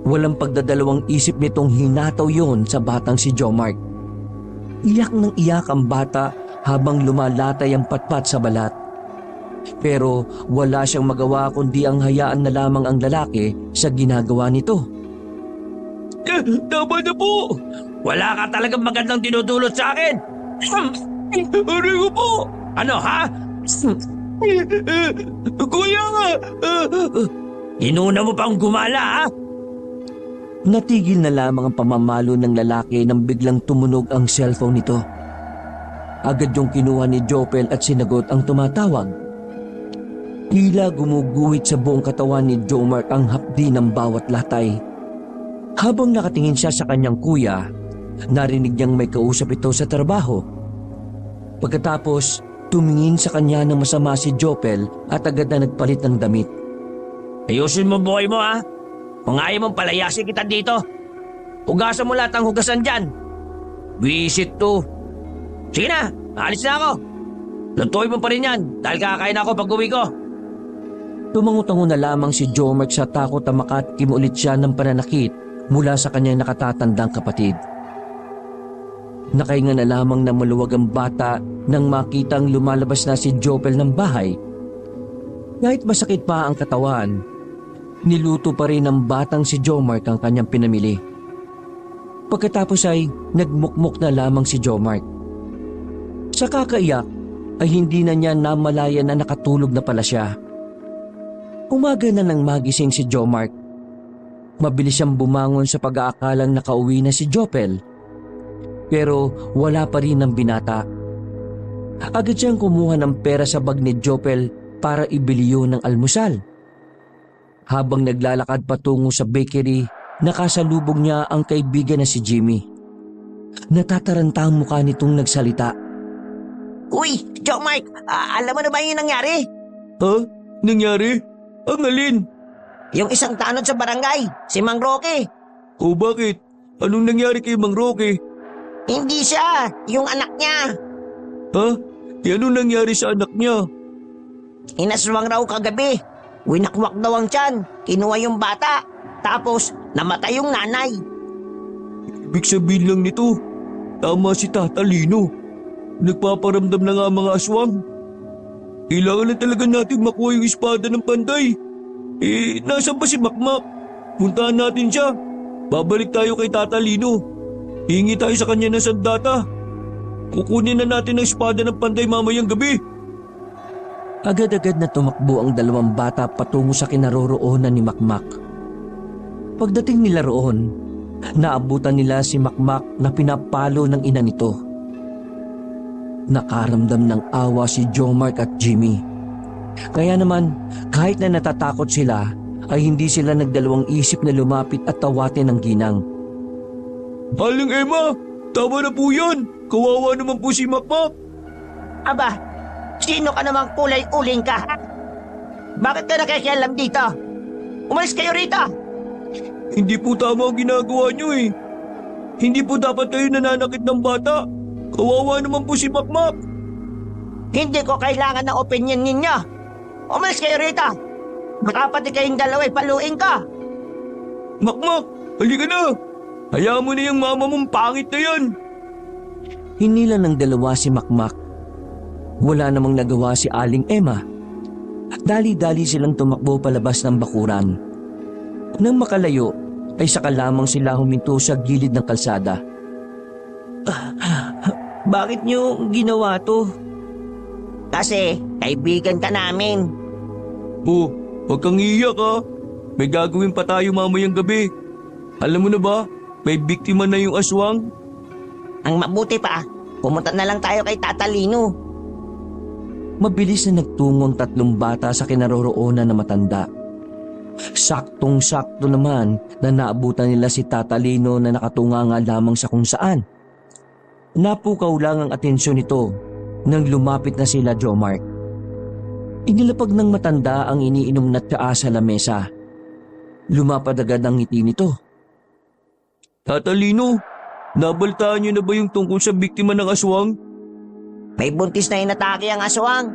Walang pagdadalawang isip nitong hinataw yon sa batang si Jomar. Iyak ng iyak ang bata habang lumalatay ang patpat sa balat. Pero wala siyang magawa kundi ang hayaan na lamang ang lalaki sa ginagawa nito. Tama na po. Wala ka talagang magandang dinudulot sa akin. Aray ko po. Ano ha? Kuya nga. Inuna mo pang gumala ha? Natigil na lamang ang pamamalo ng lalaki nang biglang tumunog ang cellphone nito. Agad yung kinuha ni Jopel at sinagot ang tumatawag. Tila gumuguhit sa buong katawan ni Jomark ang hapdi ng bawat latay. Habang nakatingin siya sa kanyang kuya, narinig niyang may kausap ito sa trabaho. Pagkatapos, tumingin sa kanya ng masama si Jopel at agad na nagpalit ng damit. Ayusin mo buhay mo ha. Kung ayaw mong palayasin kita dito, hugasan mo lahat ng hugasan dyan. Visit to. Sige na, alis na ako. Lutuin mo pa rin yan dahil kakain ako pag uwi ko. Tumango-tango na lamang si Jomark sa takot na makatikim ulit siya ng pananakit mula sa kanyang nakatatandang kapatid. Nakahinga na lamang na maluwag ang bata nang makitang lumalabas na si Jopel ng bahay. Kahit masakit pa ang katawan, niluto pa rin ng batang si Jomark ang kanyang pinamili. Pagkatapos ay nagmukmuk na lamang si Jomark. Sa kakaiyak ay hindi na niya namalaya na nakatulog na pala siya. Umaga na nang magising si Jomark. Mabilis siyang bumangon sa pag-aakalang nakauwi na si Jopel. Pero wala pa rin ang binata. Agad siyang kumuha ng pera sa bag ni Jopel para ibili yun ng almusal. Habang naglalakad patungo sa bakery, nakasalubong niya ang kaibigan na si Jimmy. Natataranta ang mukha nitong nagsalita. Uy, Jomark, alam mo na ba yung nangyari? Ha? Nangyari? Ang alin? Yung isang tanod sa barangay, si Mang Roque. O bakit? Anong nangyari kay Mang Roque? Hindi siya, yung anak niya. Ha? Anong nangyari sa anak niya? Inaswang raw kagabi. Winakwak daw ang tiyan, kinuha yung bata. Tapos, namatay yung nanay. Ibig sabihin lang nito, tama si Tata Lino. Nagpaparamdam na nga mga aswang. Kailangan na talaga natin makuha yung espada ng panday. Nasaan ba si Makmak? Puntahan natin siya. Babalik tayo kay Tata Lino. Hingi tayo sa kanya ng sandata. Kukunin na natin ang espada ng panday mamayang gabi. Agad-agad na tumakbo ang dalawang bata patungo sa kinaroroonan ni Makmak. Pagdating nila roon, naabutan nila si Makmak na pinapalo ng ina nito. Nakaramdam ng awa si Jomark at Jimmy. Kaya naman, kahit na natatakot sila, ay hindi sila nagdalawang isip na lumapit at tawatin ng ginang. Aling Emma, tama na po yan. Kawawa naman po si Makmak. Aba, sino ka namang kulay uling ka? Bakit ka nakikialam dito? Umalis kayo rito! Hindi po tama ang ginagawa niyo eh. Hindi po dapat kayo nananakit ng bata. Kawawa naman po si Makmak. Hindi ko kailangan ng opinion ninyo. Umalis kayo rito! Baka pati kayong dalawa'y paluin ka! Makmak, halika na. Hayaan mo na yung mama mong pangit na yan. Hinila ng dalawa si Makmak. Wala namang nagawa si Aling Emma. Dali-dali silang tumakbo palabas ng bakuran. Nang makalayo, ay saka lamang sila huminto sa gilid ng kalsada. Bakit nyo ginawa to? Kasi kaibigan ka namin. Oh, huwag kang iiyak ha. May gagawin pa tayo mamayang gabi. Alam mo na ba, may biktima na yung aswang. Ang mabuti pa, pumunta na lang tayo kay Tata Lino. Mabilis na nagtungo ang tatlong bata sa kinaroroonan na matanda. Saktong-sakto naman na naabutan nila si Tata Lino na nakatunganga lamang sa kung saan. Napukaw lang ang atensyon nito nang lumapit na sila Jomark. Inilapag ng matanda ang iniinom na tsaa sa lamesa. Lumapad agad ang ngiti nito. Tata Lino, nabaltaan niyo na ba yung tungkol sa biktima ng aswang? May buntis na inatake ang aswang.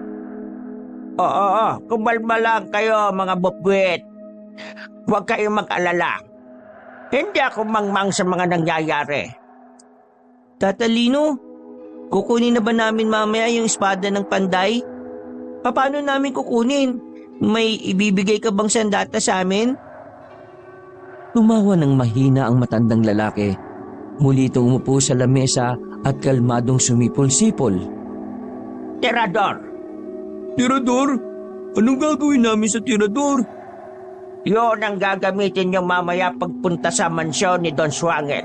Oo, kumalma lang kayo mga bupwit. Huwag kayong mag-alala. Hindi ako mangmang sa mga nangyayari. Tata Lino, kukunin na ba namin mamaya yung espada ng panday? Paano namin kukunin? May ibibigay ka bang sandata sa amin? Tumawa ng mahina ang matandang lalaki. Muli itong umupo sa lamesa at kalmadong sumipol-sipol. Tirador, Tirador? Anong gagawin namin sa tirador? yun ang gagamitin nyo mamaya pagpunta sa mansyon ni Don Swangel.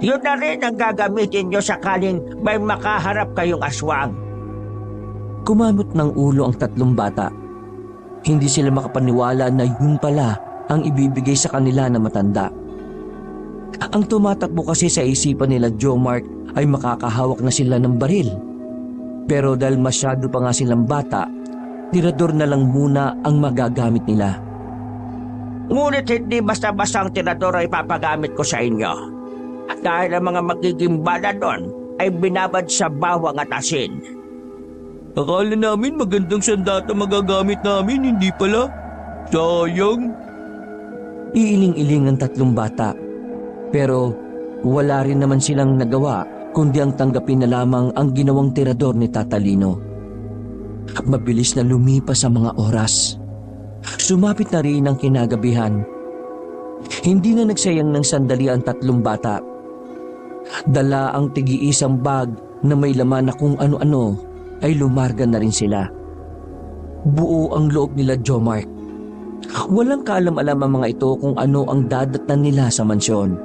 Yun na rin ang gagamitin nyo sakaling may makaharap kayong aswang. Kumamot ng ulo ang tatlong bata. Hindi sila makapaniwala na yun pala ang ibibigay sa kanila na matanda. Ang tumatakbo kasi sa isipan nila Jomart ay makakahawak na sila ng baril. Pero dahil masyado pa nga silang bata, tirador na lang muna ang magagamit nila. Ngunit hindi basta-basta ang tirador ay papagamit ko sa inyo. At dahil ang mga magiging bala doon ay binabad sa bawang at asin. Akala namin magandang sandata magagamit namin, hindi pala. Sayang. Iiling-iling ang tatlong bata. Pero wala rin naman silang nagawa kundi ang tanggapin na lamang ang ginawang tirador ni Tata Lino. Mabilis na lumipas ang mga oras. Sumapit na rin ang kinagabihan. Hindi na nagsayang ng sandali ang tatlong bata. Dala ang tigi-isang bag na may laman na kung ano-ano ay lumarga na rin sila. Buo ang loob nila Jomart. Walang kaalam-alam ang mga ito kung ano ang dadatnan nila sa mansyon.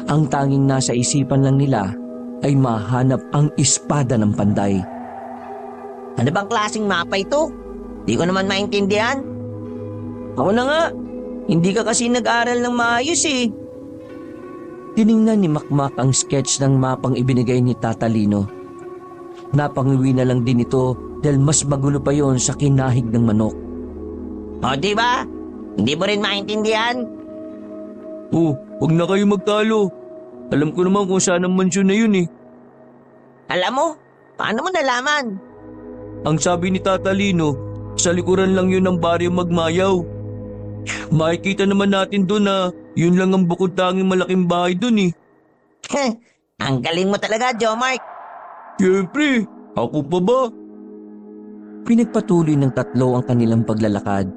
Ang tanging nasa isipan lang nila ay mahanap ang espada ng panday. Ano bang klaseng mapa ito? Di ko naman maintindihan. Ako na nga, hindi ka kasi nag-aral ng maayos eh. Tiningnan ni Makmak ang sketch ng mapang ibinigay ni Tata Lino. Napangiwi na lang din ito dahil mas magulo pa yon sa kinahig ng manok. O di ba? Hindi mo rin maintindihan? Oh, huwag na kayo magtalo. Alam ko naman kung saan ang mansyon na yun eh. Alam mo? Paano mo nalaman? Ang sabi ni Tata Lino, sa likuran lang yun ng baryo Magmayaw. Makikita naman natin doon na yun lang ang bukod tanging malaking bahay doon eh. Ang galing mo talaga, Jomart. Siyempre, ako pa ba? Pinagpatuloy ng tatlo ang kanilang paglalakad.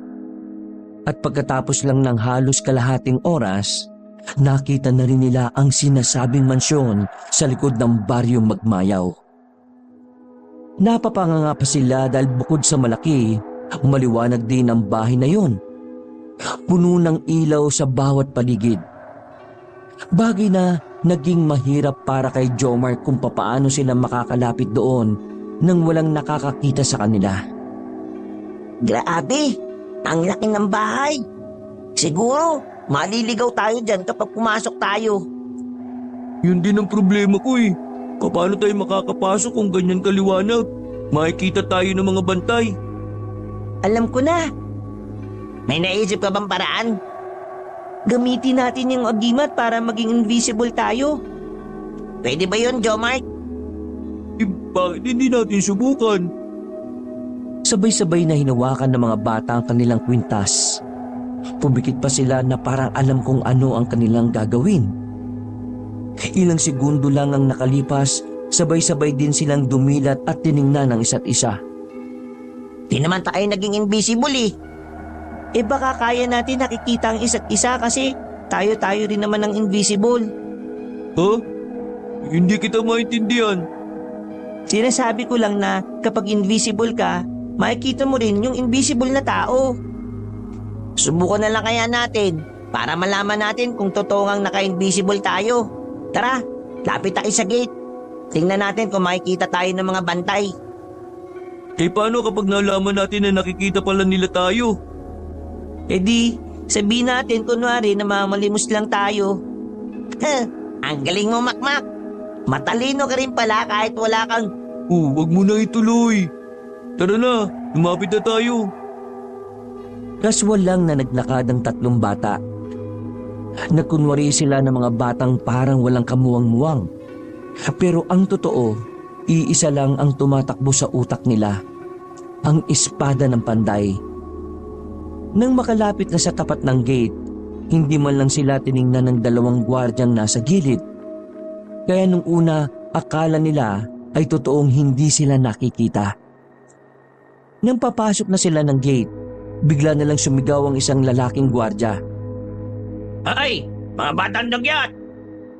At pagkatapos lang ng halos kalahating oras, nakita na rin nila ang sinasabing mansyon sa likod ng baryo Magmayaw. Napapanganga pa sila dahil bukod sa malaki, maliwanag din ang bahay na yon. Puno ng ilaw sa bawat paligid. Bagay na naging mahirap para kay Jomart kung papaano sila makakalapit doon nang walang nakakakita sa kanila. Grabe, ang laki ng bahay. Siguro, maliligaw tayo dyan kapag pumasok tayo. Yun din ang problema ko eh. Paano tayo makakapasok kung ganyan kaliwanag? Makikita tayo ng mga bantay. Alam ko na. May naisip ka bang paraan? Gamitin natin yung agimat para maging invisible tayo. Pwede ba yun, Jomart? Eh, bakit hindi natin subukan? Sabay-sabay na hinawakan ng mga bata ang kanilang kwintas. Pumikit pa sila na parang alam kung ano ang kanilang gagawin. Ilang segundo lang ang nakalipas, sabay-sabay din silang dumilat at tiningnan ang isa't isa. Di naman tayo naging invisible eh. Baka kaya natin nakikita ang isa't isa kasi tayo-tayo rin naman ang invisible. Ha? Hindi kita maintindihan. Sinasabi ko lang na kapag invisible ka, makikita mo rin yung invisible na tao. Subukan na lang kaya natin para malaman natin kung totoo ngang naka-invisible tayo. Tara, lapit tayo sa gate. Tingnan natin kung makikita tayo ng mga bantay. Paano kapag nalaman natin na nakikita pala nila tayo? Sabihin natin kunwari na mamalimos lang tayo. Ang galing mo, Makmak. Matalino ka rin pala kahit wala kang... Wag mo na ituloy. Tara na, lumapit na tayo. Kaswal lang na naglakad ang tatlong bata. Nagkunwari sila ng mga batang parang walang kamuwang-muwang. Pero ang totoo, iisa lang ang tumatakbo sa utak nila. Ang espada ng panday. Nang makalapit na sa tapat ng gate, hindi man lang sila tiningnan ng dalawang gwardyang nasa gilid. Kaya nung una, akala nila ay totoong hindi sila nakikita. Nang papasok na sila ng gate, bigla na lang sumigaw ang isang lalaking gwardya. Ay, mga batang dugyot!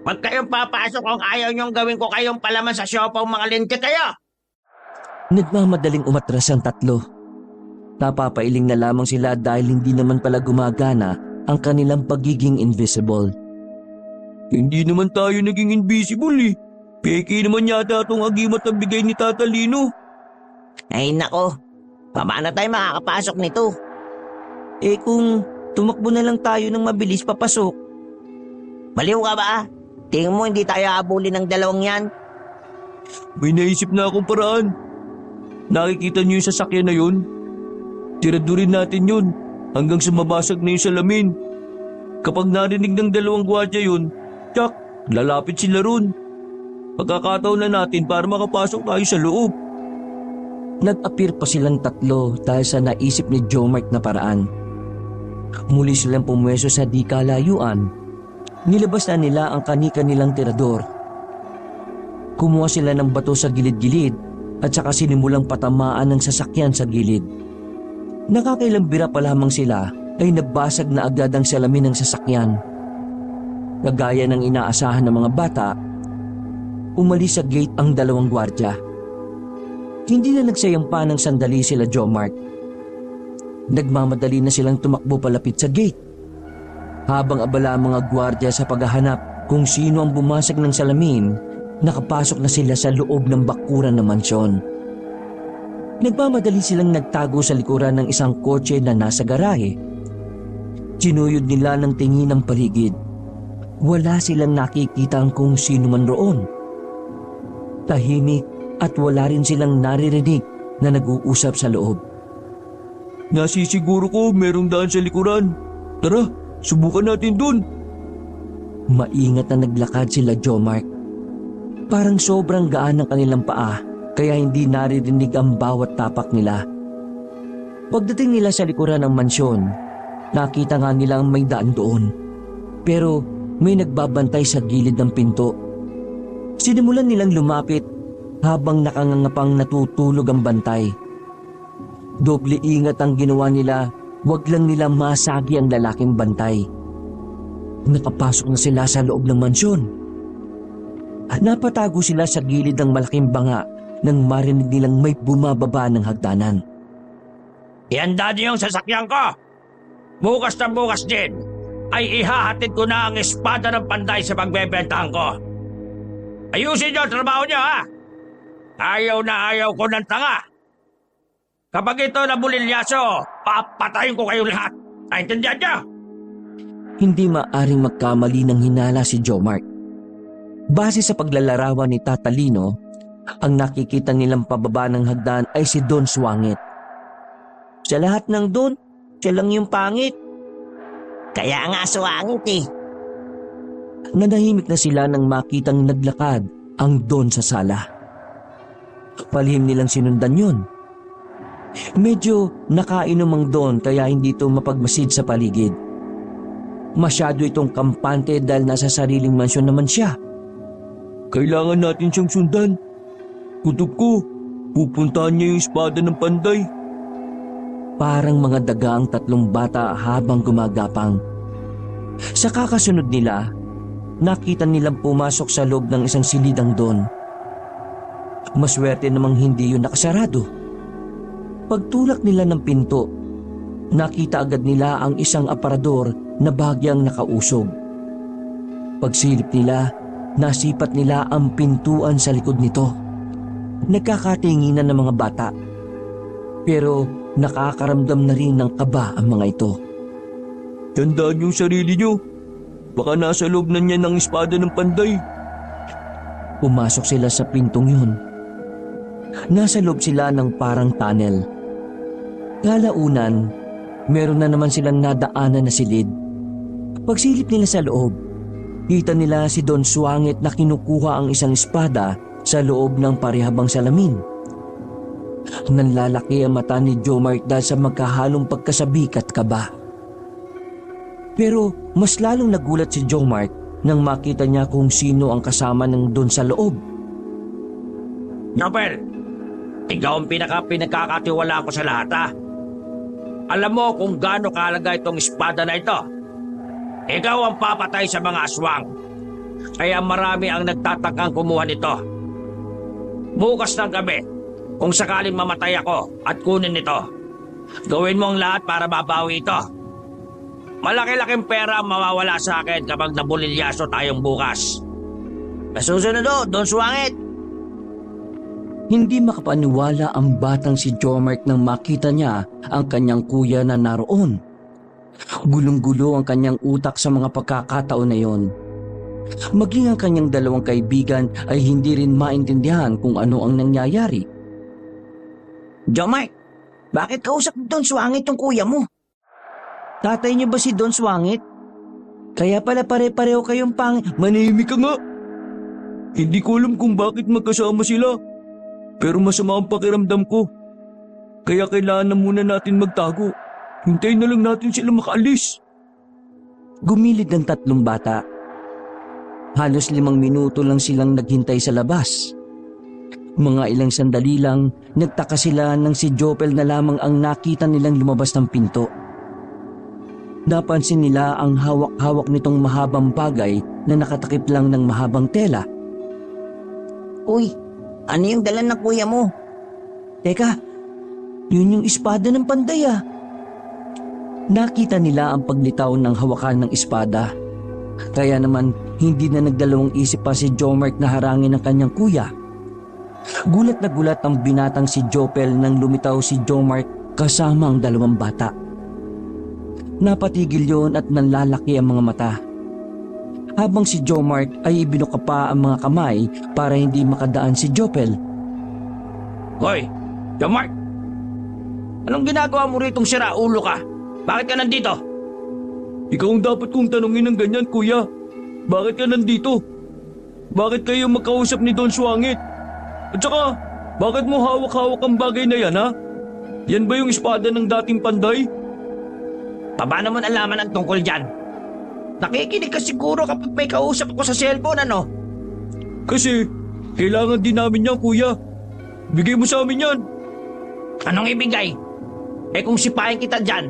Huwag kayong papasok kung ayaw niyong gawin ko kayong palaman sa siopaw mga lintik kayo! Nagmamadaling umatras ang tatlo. Napapailing na lamang sila dahil hindi naman pala gumagana ang kanilang pagiging invisible. Hindi naman tayo naging invisible eh. Peke naman yata itong agimat na bigay ni Tata Lino. Ay nako, Paano tayo makakapasok nito? Eh kung tumakbo na lang tayo ng mabilis papasok, Baliw ka ba? Tingin mo hindi tayo habulin ng dalawang yan? May naisip na akong paraan. Nakikita niyo yung sasakyan na yun? Tiradurin natin yun hanggang sa mabasag na yung salamin. Kapag narinig ng dalawang gwardiya yun, tsak, lalapit sila ron. Pagkakataon na natin para makapasok tayo sa loob. nag-appear pa silang tatlo dahil sa naisip ni Jomart na paraan. Muli silang pumweso sa di kalayuan. Nilabas na nila ang kani-kanilang tirador. Kumuha sila ng bato sa gilid-gilid at saka sinimulang patamaan ng sasakyan sa gilid. Nakakailang bira pa lamang sila ay nabasag na agad ang salamin ng sasakyan. Kagaya ng inaasahan ng mga bata, umalis sa gate ang dalawang gwardya. Hindi na nagsayang pa ng sandali sila Jomart. Nagmamadali na silang tumakbo palapit sa gate. Habang abala ang mga gwardya sa paghahanap kung sino ang bumasag ng salamin, nakapasok na sila sa loob ng bakuran ng mansyon. Nagmamadali silang nagtago sa likuran ng isang kotse na nasa garahe. Sinuyod nila ng tingin ang paligid. Wala silang nakikita kung sino man roon. Tahimik at wala rin silang naririnig na nag-uusap sa loob. Nasisiguro ko merong daan sa likuran. Tara, subukan natin dun. Maingat na naglakad sila Jomart. Parang sobrang gaan ng kanilang paa kaya hindi naririnig ang bawat tapak nila. Pagdating nila sa likuran ng mansyon, nakita nga nilang may daan doon. Pero may nagbabantay sa gilid ng pinto. Sinimulan nilang lumapit habang nakangangapang natutulog ang bantay. Doble ingat ang ginawa nila, wag lang nila masagi ang lalaking bantay. Nakapasok na sila sa loob ng mansyon. At napatago sila sa gilid ng malaking banga nang marinig nilang may bumababa ng hagdanan. Ihanda niyo yung sasakyan ko. Bukas na bukas din ay ihahatid ko na ang espada ng panday sa pagbebentahan ko. Ayusin niyo ang trabaho niyo, ha? Ayaw na ayaw ko ng tanga. Kapag ito nabulilyaso, papatayin ko kayong lahat. Naintindihan niyo? Hindi maaring magkamali ng hinala si Jomart. Base sa paglalarawan ni Tata Lino, ang nakikita nilang pababa ng hagdan ay si Don Swangit. Sa lahat ng doon, siya lang yung pangit. Kaya nga suwangit eh. Nanahimik na sila nang makitang naglakad ang Don sa sala. Palihim nilang sinundan yun. Medyo nakainom ang Don kaya hindi ito mapagmasid sa paligid. Masyado itong kampante dahil nasa sariling mansyon naman siya. Kailangan natin siyang sundan. Kutob ko, pupuntahan niya yung espada ng panday. Parang mga daga ang tatlong bata habang gumagapang. Sa kakasunod nila, nakita nilang pumasok sa loob ng isang silidang Don. Maswerte namang hindi yun nakasarado. Pagtulak nila ng pinto, nakita agad nila ang isang aparador na bahagyang nakausog. Pagsilip nila, nasipat nila ang pintuan sa likod nito. Nagkakatinginan ng mga bata. Pero nakakaramdam na rin ng kaba ang mga ito. Tandaan yung sarili niyo. Baka nasa loob na niya ng espada ng panday. Pumasok sila sa pintong yun. Nasa loob sila ng parang tunnel. Kalaunan, meron na naman silang nadaanan na silid. Pagsilip nila sa loob, kita nila si Don Swangit na kinukuha ang isang espada sa loob ng parihabang salamin. Nanlalaki ang mata ni Jomart dahil sa magkahalong pagkasabik at kaba. Pero mas lalong nagulat si Jomart nang makita niya kung sino ang kasama ng Don sa loob. Nobel, ikaw ang pinagkakatiwala ko sa lahat, ha? Alam mo kung gaano kahalaga itong espada na ito. Ikaw ang papatay sa mga aswang. Kaya marami ang nagtatakang kumuha nito. Bukas ng gabi, kung sakaling mamatay ako at kunin ito, gawin mo ang lahat para mabawi ito. Malaki-laking pera ang mawawala sa akin kapag nabulilyaso tayong bukas. Masusunod o, Don Swangit. Hindi makapaniwala ang batang si Jomart nang makita niya ang kanyang kuya na naroon. Gulong-gulo ang kanyang utak sa mga pagkakataon na yon. Maging ang kanyang dalawang kaibigan ay hindi rin maintindihan kung ano ang nangyayari. Jomart, bakit kausap ni Don Swangit yung kuya mo? Tatay niyo ba si Don Swangit? Kaya pala pare-pareho kayong Manahimik ka nga. Hindi ko alam kung bakit magkasama sila. Pero masama ang pakiramdam ko. Kaya kailangan na muna natin magtago. Hintayin na lang natin sila makaalis. Gumilid ang tatlong bata. Halos 5 minuto lang silang naghintay sa labas. Mga ilang sandali lang, nagtaka sila nang si Jopel na lamang ang nakita nilang lumabas ng pinto. Napansin nila ang hawak-hawak nitong mahabang bagay na nakatakip lang ng mahabang tela. Uy, ano yung dala ng kuya mo? Teka, yun yung espada ng panday ah. Nakita nila ang paglitaw ng hawakan ng espada. Kaya naman hindi na nagdalawang isip pa si Jomart na harangin ang kanyang kuya. Gulat na gulat ang binatang si Jopel nang lumitaw si Jomart kasama ang 2 bata. Napatigil yon at nanlalaki ang mga mata. Habang si Jomart ay ibinuka pa ang mga kamay para hindi makadaan si Jopel. Hoy, Jomart! Anong ginagawa mo ritong siraulo ka? Bakit ka nandito? Ikaw ang dapat kong tanungin ng ganyan, kuya. Bakit ka nandito? Bakit kayo magkausap ni Don Swangit? At saka, bakit mo hawak-hawak ang bagay na yan, ha? Yan ba yung espada ng dating panday? Paano mo nalaman ang tungkol dyan? Nakikinig ka siguro kapag may kausap ako sa cellphone, ano? Kasi, kailangan din namin yan, kuya. Bigay mo sa amin yan. Anong ibigay? Kung sipahin kita dyan,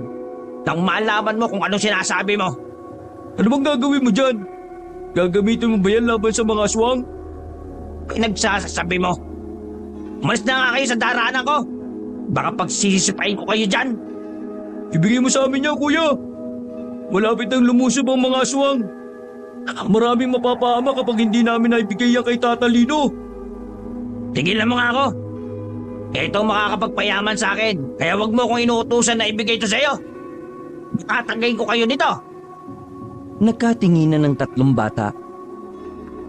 nang malaman mo kung anong sinasabi mo. Ano bang gagawin mo dyan? Gagamitin mo ba yan laban sa mga aswang? Pinagsasabi mo. Umalis na nga kayo sa daraanan ko. Baka pagsisipahin ko kayo dyan. Ibigay mo sa amin yan, kuya. Malapit nang lumusob ang mga aswang. Maraming mapapahama kapag hindi namin naibigay yan kay Tata Lino. Tigilan mo nga ako. Ito ang makakapagpayaman sa akin. Kaya wag mo kong inuutusan na ibigay ito sa'yo. Tatagayin ko kayo nito. Nagkatinginan ng 3 bata.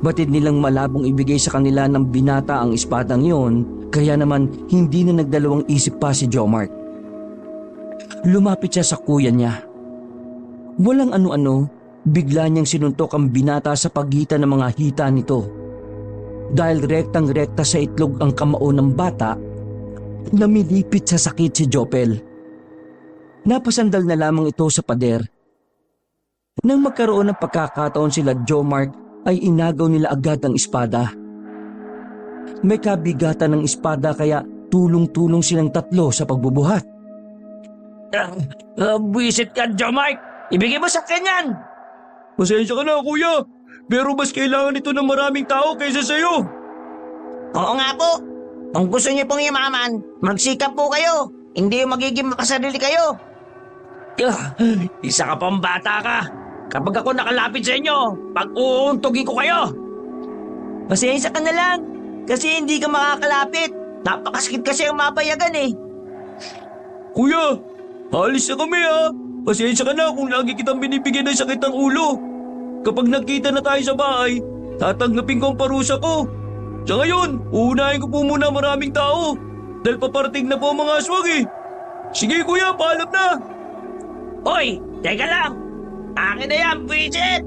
Batid nilang malabong ibigay sa kanila ng binata ang espadang yon, kaya naman hindi na nagdalawang isip pa si Jomart. Lumapit siya sa kuya niya. Walang ano-ano, bigla niyang sinuntok ang binata sa pagitan ng mga hita nito. Dahil rektang-rekta sa itlog ang kamao ng bata, namilipit sa sakit si Jopel. Napasandal na lamang ito sa pader. Nang magkaroon ng pagkakataon sila Jomart, ay inagaw nila agad ang espada. May kabigatan ng espada kaya tulong-tulong silang 3 sa pagbubuhat. Buisit ka, Jomart! Ibigay mo sa akin yan! Pasensya ka na, kuya. Pero mas kailangan ito ng maraming tao kaysa sa'yo. Oo nga po. Kung gusto niyo pong yumaman, magsikap po kayo. Hindi yung magiging makasarili kayo. Isa ka pang bata ka. Kapag ako nakalapit sa inyo, pag-uuntugin ko kayo. Pasensya ka na lang. Kasi hindi ka makakalapit. Napakasakit kasi ang mapayagan eh. Kuya, alis na kami, ha. Pasensya ka na kung lagi kitang binibigyan ng sakit ng ulo. Kapag nagkita na tayo sa bahay, tatanggapin ko ang parusa ko. Sa ngayon, uunahin ko po muna maraming tao. Dahil paparating na po ang mga aswang eh. Sige kuya, paalam na. Hoy, teka lang. Akin na yan, Bridget!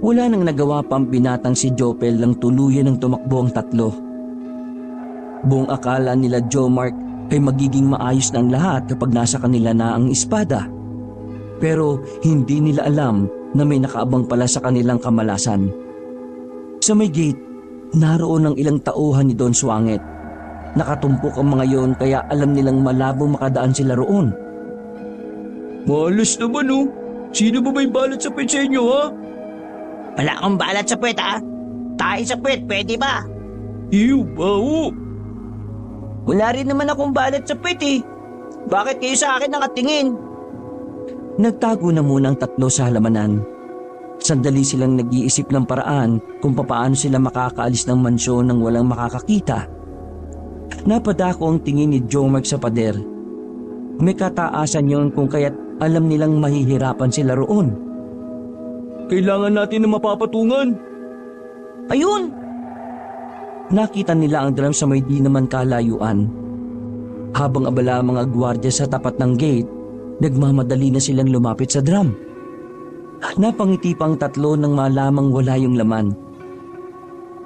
Wala nang nagawa pa ang binatang si Jopel lang tuluyan ng tumakbo ang 3. Buong akala nila Jomart ay magiging maayos na ang lahat kapag nasa kanila na ang espada. Pero hindi nila alam na may nakaabang pala sa kanilang kamalasan. Sa may gate, naroon ang ilang tauhan ni Don Swangit. Nakatumpok ang mga yon kaya alam nilang malabong makadaan sila roon. Malas naman, oh. Sino ba may balat sa pet sa inyo, ha? Wala akong balat sa puwet ha. Tayo sa puwet, pwede ba? Ew, baho. Wala rin naman akong balat sa puwet eh. Bakit kayo sa akin nakatingin? Nagtago na muna ang 3 sa halamanan. Sandali silang nag-iisip ng paraan kung papaano sila makakaalis ng mansyon nang walang makakakita. Napadako ang tingin ni Jomark sa pader. May kataasan yon kung kaya't alam nilang mahihirapan sila roon. Kailangan natin na mapapatungan. Ayun! Nakita nila ang drum sa may di naman kalayuan. Habang abala ang mga gwardya sa tapat ng gate, nagmamadali na silang lumapit sa drum. Napangiti pang tatlo nang malamang wala yung laman.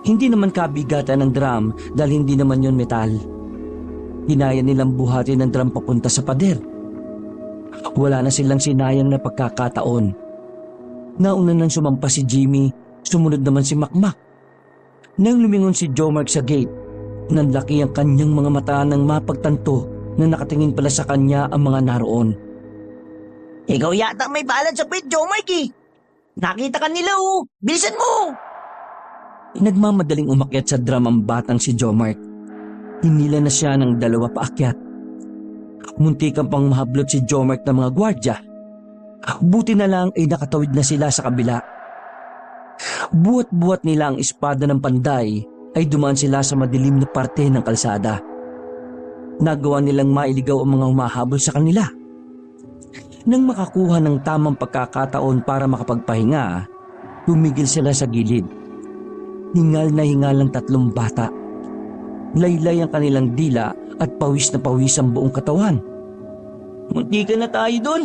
Hindi naman kabigatan ng drum dahil hindi naman yon metal. Hinaya nilang buhatin ang drum papunta sa pader. Wala na silang sinayang na pagkakataon. Nauna nang sumampa si Jimmy, sumunod naman si Makmak. Nang lumingon si Jomark sa gate, nanlaki ang kanyang mga mata nang mapagtanto na nakatingin pala sa kanya ang mga naroon. Ikaw yata may balat sa pit, Jomark eh. Nakita ka nila oh. Bilisan mo! Nagmamadaling umakyat sa drum ang batang si Jomark. Hinila na siya ng 2 paakyat. Muntikan pang mahablot si Jomark ng mga gwardya. Buti na lang ay nakatawid na sila sa kabila. Buhat-buhat nila ang espada ng panday ay dumaan sila sa madilim na parte ng kalsada. Nagawa nilang mailigaw ang mga humahabol sa kanila. Nang makakuha ng tamang pagkakataon para makapagpahinga, tumigil sila sa gilid. Hingal na hingal ang 3 bata. Laylay ang kanilang dila at pawis na pawis ang buong katawan. Munti ka na tayo dun.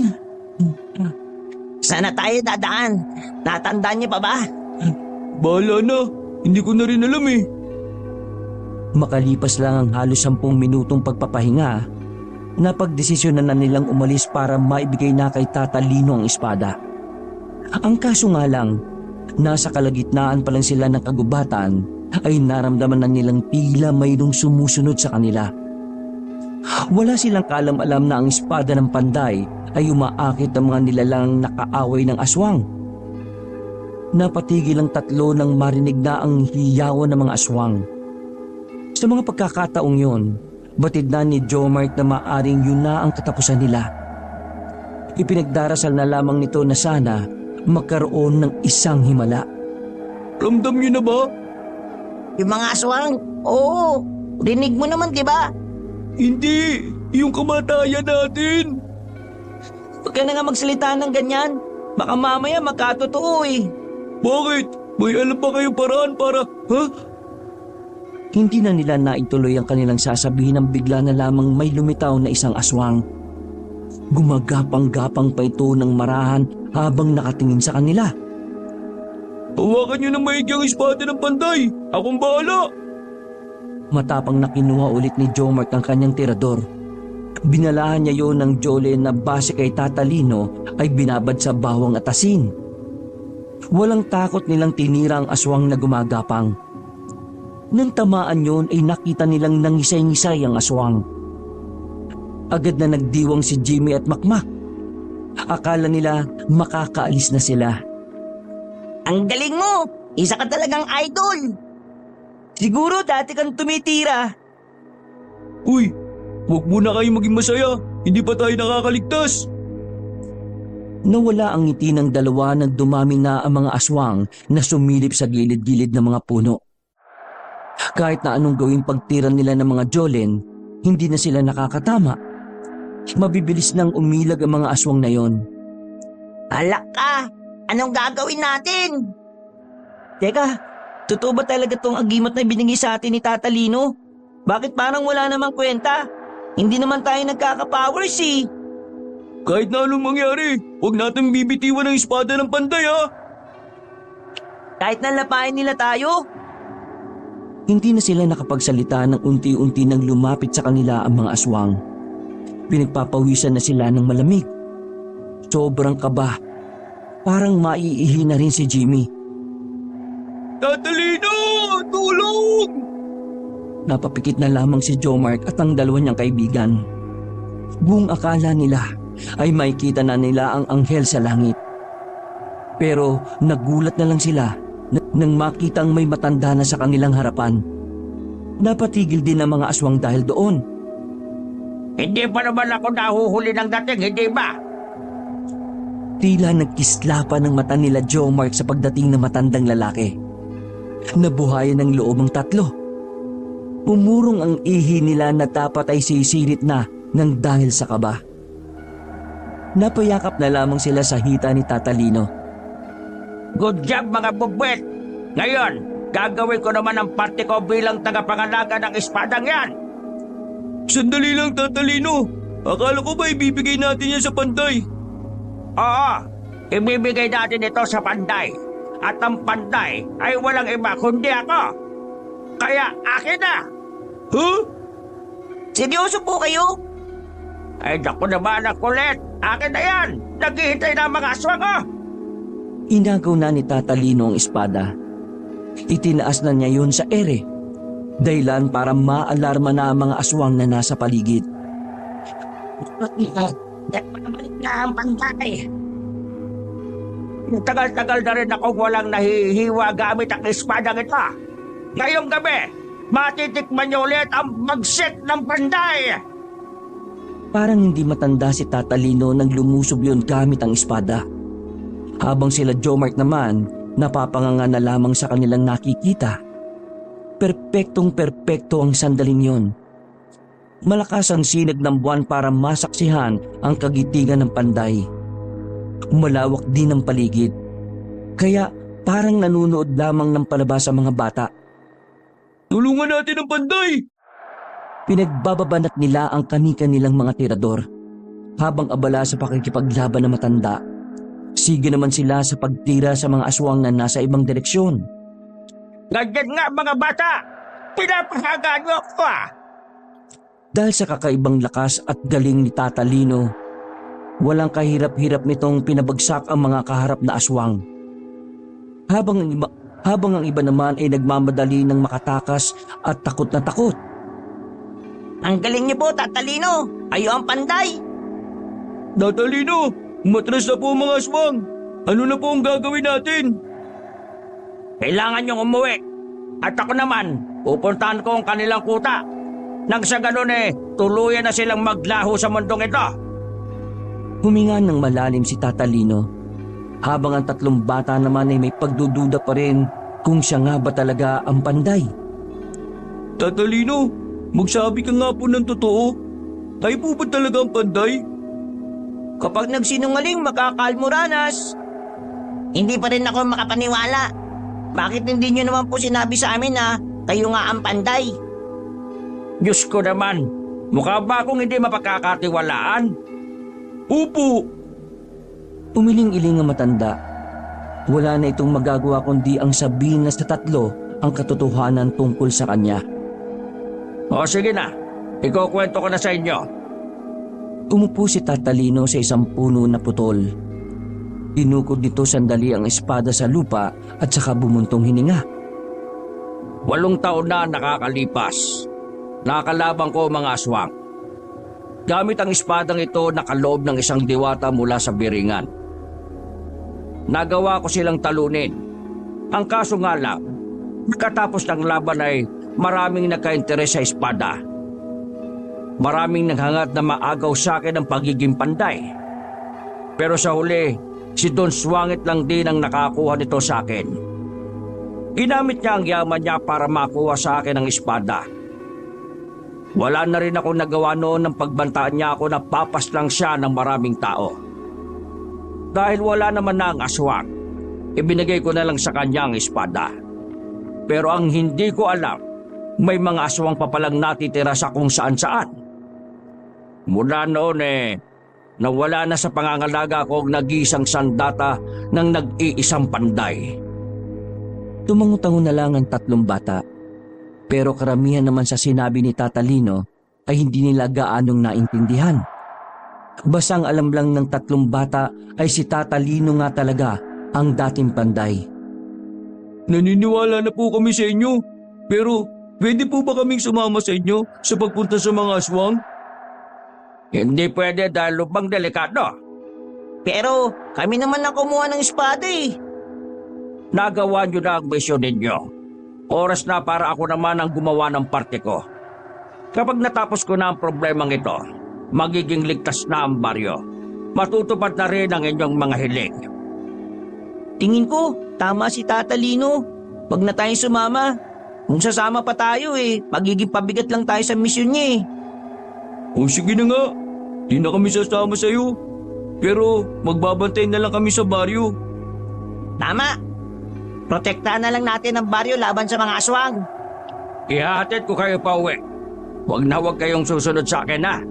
Sana tayo dadaan. Natandaan niyo pa ba? Bahala na. Hindi ko na rin alam eh. Makalipas lang ang halos 10 minutong pagpapahinga, napagdesisyonan na nilang umalis para maibigay na kay Tata Lino ang espada. Ang kaso nga lang, nasa kalagitnaan pa lang sila ng kagubatan ay naramdaman na nilang tila mayroong sumusunod sa kanila. Wala silang kaalam-alam na ang espada ng panday ay umaakit ng mga nilalang nakaaway ng aswang. Napatigil ang 3 nang marinig na ang hiyawan ng mga aswang. Sa mga pagkakataong yon, batid na ni Jomark na maaring yun na ang katapusan nila. Ipinagdarasal na lamang nito na sana magkaroon ng isang himala. Ramdam niyo na ba? Yung mga aswang? Oo. Rinig mo naman, di ba? Hindi. Yung kamatayan natin. Huwag ka na nga magsalita ng ganyan. Baka mamaya magkatotoo eh. Bakit? May alam ba kayong paraan para... Ha? Hindi na nila naituloy ang kanilang sasabihin nang bigla na lamang may lumitaw na isang aswang. Gumagapang-gapang pa ito ng marahan habang nakatingin sa kanila. Hawakan niyo ng maigi ang espada ng panday. Akong bahala. Matapang na kinuha ulit ni Jomark ang kanyang tirador. Binalahan niya yon ng Jole na base kay Tata Lino ay binabad sa bawang at asin. Walang takot nilang tinira ang aswang na gumagapang. Nang tamaan yon ay nakita nilang nangisay-ngisay ang aswang. Agad na nagdiwang si Jimmy at Makmak. Akala nila makakaalis na sila. Ang galing mo! Isa ka talagang idol! Siguro dati kang tumitira. Uy, huwag muna kayong maging masaya. Hindi pa tayo nakakaligtas. Nawala ang ngiti ng 2 nang dumami na ang mga aswang na sumilip sa gilid-gilid ng mga puno. Kahit na anong gawing pagtira nila ng mga Jolen, hindi na sila nakakatama. Mabibilis nang umilag ang mga aswang na yon. Alak ka! Anong gagawin natin? Teka, totoo ba talaga tong agimat na binigay sa atin ni Tata Lino? Bakit parang wala namang kwenta? Hindi naman tayo nagkaka-powers eh. Kahit na anong mangyari, huwag natin bibitiwan ang espada ng panday ha. Kahit nalapain nila tayo? Hindi na sila nakapagsalita nang unti-unti nang lumapit sa kanila ang mga aswang. Pinagpapawisan na sila ng malamig. Sobrang kaba. Parang maiihi na rin si Jimmy. Tata Lino! Tulong! Napapikit na lamang si Jomark at ang 2 niyang kaibigan. Buong akala nila ay makikita na nila ang anghel sa langit. Pero nagulat na lang sila nang makitang may matanda na sa kanilang harapan. Napatigil din ang mga aswang dahil doon. Hindi pa naman ako nahuhuli ng dating, hindi ba? Tila nagkislapan ng mata nila Jomark sa pagdating ng matandang lalaki. Nabuhayan ng loob ang 3. Umurong ang ihi nila na dapat ay sisirit na ng dahil sa kaba. Napayakap na lamang sila sa hita ni Tata Lino. Good job mga bubwet! Ngayon, gagawin ko naman ang parte ko bilang tagapangalaga ng espadang yan! Sandali lang, Tata Lino. Akala ko ba ibibigay natin yan sa Panday? Oo, ibibigay natin ito sa Panday. At ang Panday ay walang iba kundi ako. Kaya akin na! Huh? Seryoso po kayo? Ay naku naman ang kulit! Akin na yan! Naghihintay na ang mga aswang oh! Inagaw na ni Tata Lino ang espada. Itinaas na niya yun sa ere. Dahilan para maalarma na ang mga aswang na nasa paligid. Nagbabalik na ang Panday. Tagal-tagal na rin akong walang nahihiwa gamit ang espadang ito. Ngayong gabi, matitikman niyo ulit ang bagsik ng Panday! Parang hindi matanda si Tata Lino nang lumusob yun gamit ang espada. Habang sila Jomart naman, napapanganga na lamang sa kanilang nakikita. Perpektong-perpekto ang sandaling yon. Malakas ang sinag ng buwan para masaksihan ang kagitingan ng Panday. Malawak din ang paligid. Kaya parang nanunood lamang ng palabas ang mga bata. Tulungan natin ang Panday! Pinagbababanat nila ang kani-kanilang mga tirador. Habang abala sa pakikipaglaban na matanda, sige naman sila sa pagtira sa mga aswang na nasa ibang direksyon. Ganyan nga mga bata! Pinapahagaan niyo ako ah! Dahil sa kakaibang lakas at galing ni Tata Lino, walang kahirap-hirap nitong pinabagsak ang mga kaharap na aswang. Habang ang iba naman ay nagmamadali ng makatakas at takot na takot. Ang galing niyo po, Tata Lino. Kayo ang Panday. Tata Lino, umatras na po ang mga aswang. Ano na po ang gagawin natin? Kailangan niyong umuwi. At ako naman, pupuntahan ko ang kanilang kuta. Nang sa ganun tuluyan na silang maglaho sa mundong ito. Huminga ng malalim si Tata Lino, habang ang tatlong bata naman ay may pagdududa pa rin kung siya nga ba talaga ang Panday. Tata Lino, magsabi ka nga po ng totoo. Tayo po ba talaga ang Panday? Kapag nagsinungaling, makakalmuranas. Hindi pa rin ako makapaniwala. Bakit hindi niyo naman po sinabi sa amin na kayo nga ang Panday? Diyos ko naman, mukha ba akong hindi mapagkakatiwalaan? Opo. Umiling-iling ang matanda. Wala na itong magagawa kundi ang sabihin na sa tatlo ang katotohanan tungkol sa kanya. O sige na, ikukwento ko na sa inyo. Umupo si Tata Lino sa isang puno na putol. Inukod nito sandali ang espada sa lupa at saka bumuntong hininga. 8 taon na nakakalipas. Nakalabang ko mga aswang. Gamit ang espadang ito nakaloob ng isang diwata mula sa Biringan. Nagawa ko silang talunin. Ang kaso nga lang, pagkatapos ng laban ay maraming nagka-interes sa espada. Maraming naghangat na maagaw sa akin ang pagiging Panday. Pero sa huli, si Don Swangit lang din ang nakakuha nito sa akin. Ginamit niya ang yaman niya para makuha sa akin ang espada. Wala na rin ako nagawa noon ng pagbantaan niya ako na papaslang siya ng maraming tao. Dahil wala naman na ang aswang, ibinigay ko na lang sa kanya ang espada. Pero ang hindi ko alam, may mga aswang pa palang natitira sa kung saan-saan. Mula noon nawala na sa pangangalaga ko ang nag-iisang sandata ng nag-iisang Panday. Tumango-tango na lang ang tatlong bata. Pero karamihan naman sa sinabi ni Tata Lino ay hindi nila gaanong naintindihan. Basang alam lang ng tatlong bata ay si Tata Lino nga talaga ang dating Panday. Naniniwala na po kami sa inyo. Pero pwede po ba kaming sumama sa inyo sa pagpunta sa mga aswang? Hindi pwede dahil lubang delikado. Pero kami naman ang kumuha ng espada eh. Nagawa niyo na ang misyon ninyo. Oras na para ako naman ang gumawa ng parte ko. Kapag natapos ko na ang problemang ito, magiging ligtas na ang baryo. Matutupad na rin ang inyong mga hiling. Tingin ko, tama si Tata Lino. Wag na tayong sumama. Kung sasama pa tayo magiging pabigat lang tayo sa misyon niya O sige na nga, di na kami sasama sa'yo. Pero magbabantay na lang kami sa baryo. Tama. Protektahan na lang natin ang baryo laban sa mga aswang. Ihahatid ko kayo pa uwi. Huwag kayong susunod sa akin ha.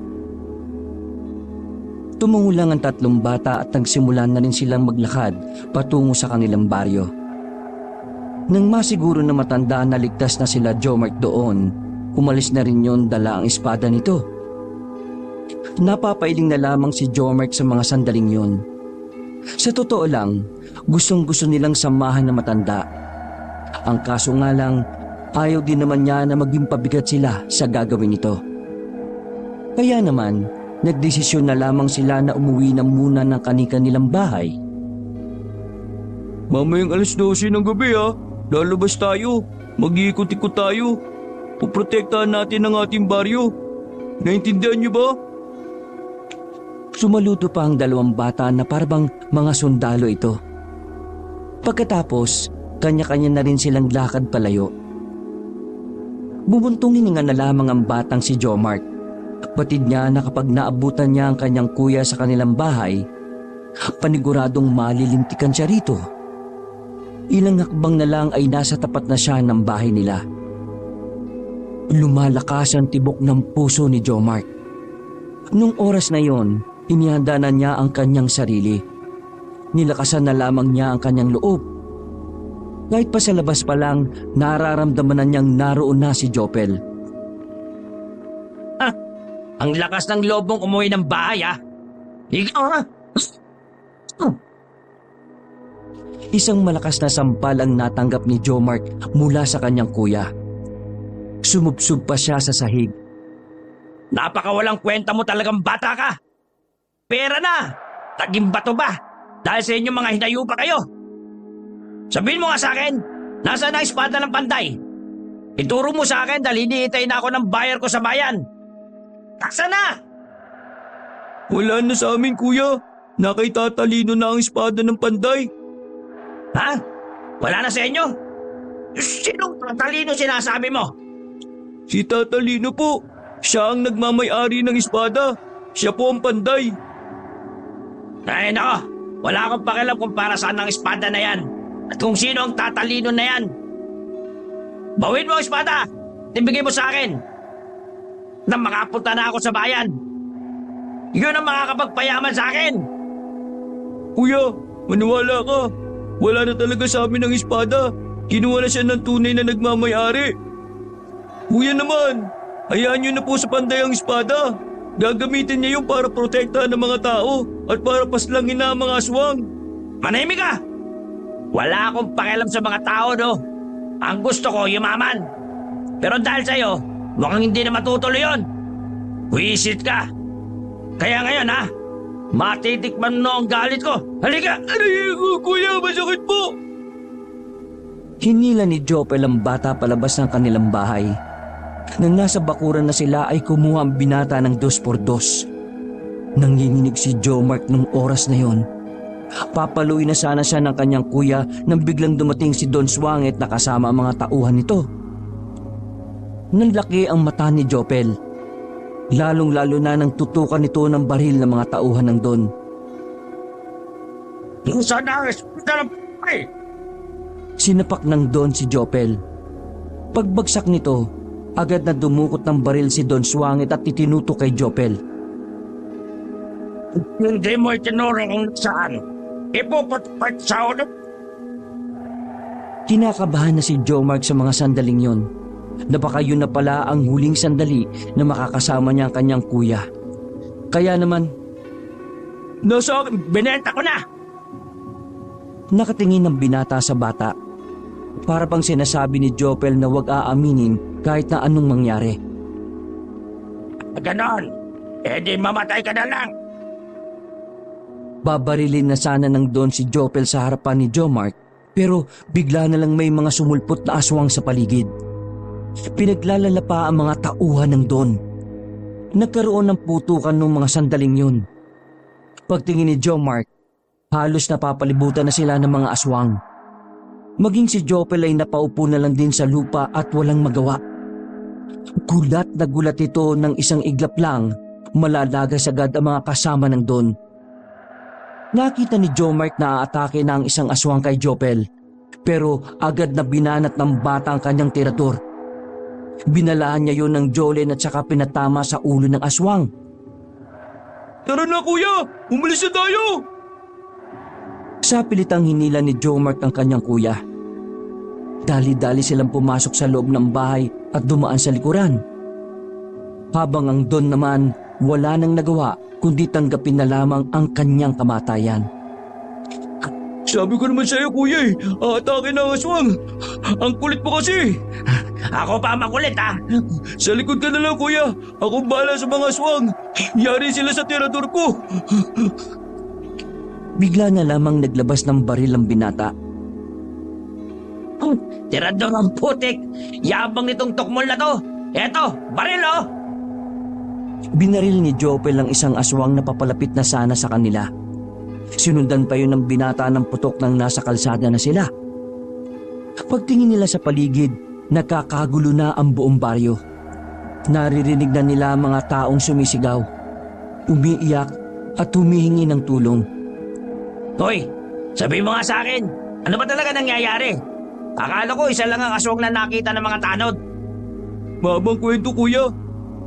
Tumungo lang ang tatlong bata at nagsimula na rin silang maglakad patungo sa kanilang baryo. Nang masiguro na matanda na ligtas na sila Jomart doon, umalis na rin yon dala ang espada nito. Napapailing na lamang si Jomart sa mga sandaling yon. Sa totoo lang, gustong-gusto nilang samahan na matanda. Ang kaso nga lang, ayaw din naman niya na maging pabigat sila sa gagawin nito. Kaya naman, nagdesisyon na lamang sila na umuwi na muna ng kani-kanilang bahay. Mamayang alas 12 ng gabi lalabas tayo. Mag-iikot-ikot tayo. Puprotektahan natin ang ating baryo. Naintindihan niyo ba? Sumaludo pa ang dalawang bata na parabang mga sundalo ito. Pagkatapos, kanya-kanya na rin silang lakad palayo. Bumuntong hininga na lamang ang batang si Jomart. Batid niya na kapag naabutan niya ang kanyang kuya sa kanilang bahay, paniguradong malilintikan siya rito. Ilang hakbang na lang ay nasa tapat na siya ng bahay nila. Lumalakas ang tibok ng puso ni Jomart. Nung oras na yon, inihanda na niya ang kanyang sarili. Nilakasan na lamang niya ang kanyang loob. Kahit pa sa labas pa lang, nararamdaman na niyang naroon na si Jopel. Ang lakas ng loob mong umuwi ng bahay ha. Ikaw ha. Isang malakas na sampal ang natanggap ni Jomart mula sa kanyang kuya. Sumubsob pa siya sa sahig. Napakawalang kwenta mo talagang bata ka. Pera na! Taging bato ba? Dahil sa inyong mga hinayupa kayo. Sabihin mo nga sa akin, nasaan ang espada ng Panday? Ituro mo sa akin dahil hinihintay na ako ng buyer ko sa bayan. Taksa na! Wala na sa amin, kuya. Nakitatalino na ang espada ng Panday. Ha? Wala na sa inyo? Sinong talino sinasabi mo? Si Tatalino po. Siya ang nagmamay-ari ng espada. Siya po ang Panday. Ay nako, wala akong pakialam kung para saan ang espada na yan at kung sino ang tatalino na yan. Bawin mo ang espada! Ibigay mo sa akin! Nang makapunta na ako sa bayan. Yun ang makakapagpayaman sa akin! Kuya, maniwala ka. Wala na talaga sa amin ang espada. Kinuha na siya ng tunay na nagmamay-ari. Kuya naman, hayaan niyo na po sa Panday ang espada. Gagamitin niya yung para protektahan ng mga tao at para paslangin na ang mga aswang. Manahimik ka! Wala akong pakialam sa mga tao, no? Ang gusto ko, yumaman. Pero dahil sa'yo, mukhang hindi na matutuloy yun. Wisit ka. Kaya ngayon, ha? Matitikman mo ang galit ko. Halika! Aray ko, kuya, masakit po! Hinila ni Jopel ang bata palabas ng kanilang bahay. Nang nasa bakuran na sila ay kumuha ang binata ng 2x2. Nanginginig si Jomart nung oras na yon. Papaluin na sana siya ng kanyang kuya nang biglang dumating si Don Swangit na kasama ang mga tauhan nito. Nanlaki ang mata ni Jopel. Lalong-lalo na nang tutukan nito ng baril ng mga tauhan ng Don. Saan ang espada ng Panday? Sinapak ng Don si Jopel. Pagbagsak nito, agad na dumukot ng baril si Don Swangit at itinuto kay Jopel. Hindi mo itinuro kung saan. Ipupatpat sa ulo. Kinakabahan na si Jomart sa mga sandaling yon. Na baka yun na pala ang huling sandali na makakasama niya ang kanyang kuya. Kaya naman, Nasa akin, binenta ko na! nakatingin ng binata sa bata. Para bang sinasabi ni Jopel na huwag aaminin kahit na anong mangyari. Ganon, di mamatay ka na lang. Babarilin na sana ng Don si Jopel sa harapan ni Jomart, pero bigla na lang may mga sumulpot na aswang sa paligid. Pinaglalala pa ang mga tauhan ng Don. Nagkaroon ng putukan ng mga sandaling yun. Pagtingin ni Jomart, halos napapalibutan na sila ng mga aswang. Maging si Jopel ay napaupo na lang din sa lupa at walang magawa. Gulat na gulat ito ng isang iglap lang, malalagas agad ang mga kasama ng Don. Nakita ni Jomark na aatake na ang isang aswang kay Jopel, pero agad na binanat ng bata ang kanyang tirador. Binalaan niya yun ng Jolen at saka pinatama sa ulo ng aswang. Tara na kuya! Umalis na tayo! Sa pilitang hinila ni Jomark ang kanyang kuya. Dali-dali silang pumasok sa loob ng bahay at dumaan sa likuran. Habang ang Don naman wala nang nagawa kundi tanggapin na lamang ang kanyang kamatayan. Sabi ko naman sa'yo kuya aatake na ang aswang. Ang kulit mo kasi. Ako pa makulit ha. Sa likod ka na lang kuya. Ako bahala sa mga aswang. Yari sila sa tirador ko. Bigla na lamang naglabas ng baril ang binata. Tirador ang putik. Yabang nitong tukmol na to. Eto, baril oh. Binaril ni Jopel ang isang aswang na papalapit na sana sa kanila. Sinundan pa yun ng binata ng putok nang nasa kalsada na sila. Pagtingin nila sa paligid, nakakagulo na ang buong baryo. Naririnig na nila ang mga taong sumisigaw, umiiyak at humihingi ng tulong. Hoy, sabi mo nga sa akin, ano ba talaga nangyayari? Akala ko isa lang ang aswang na nakita ng mga tanod. Mahabang kwento kuya.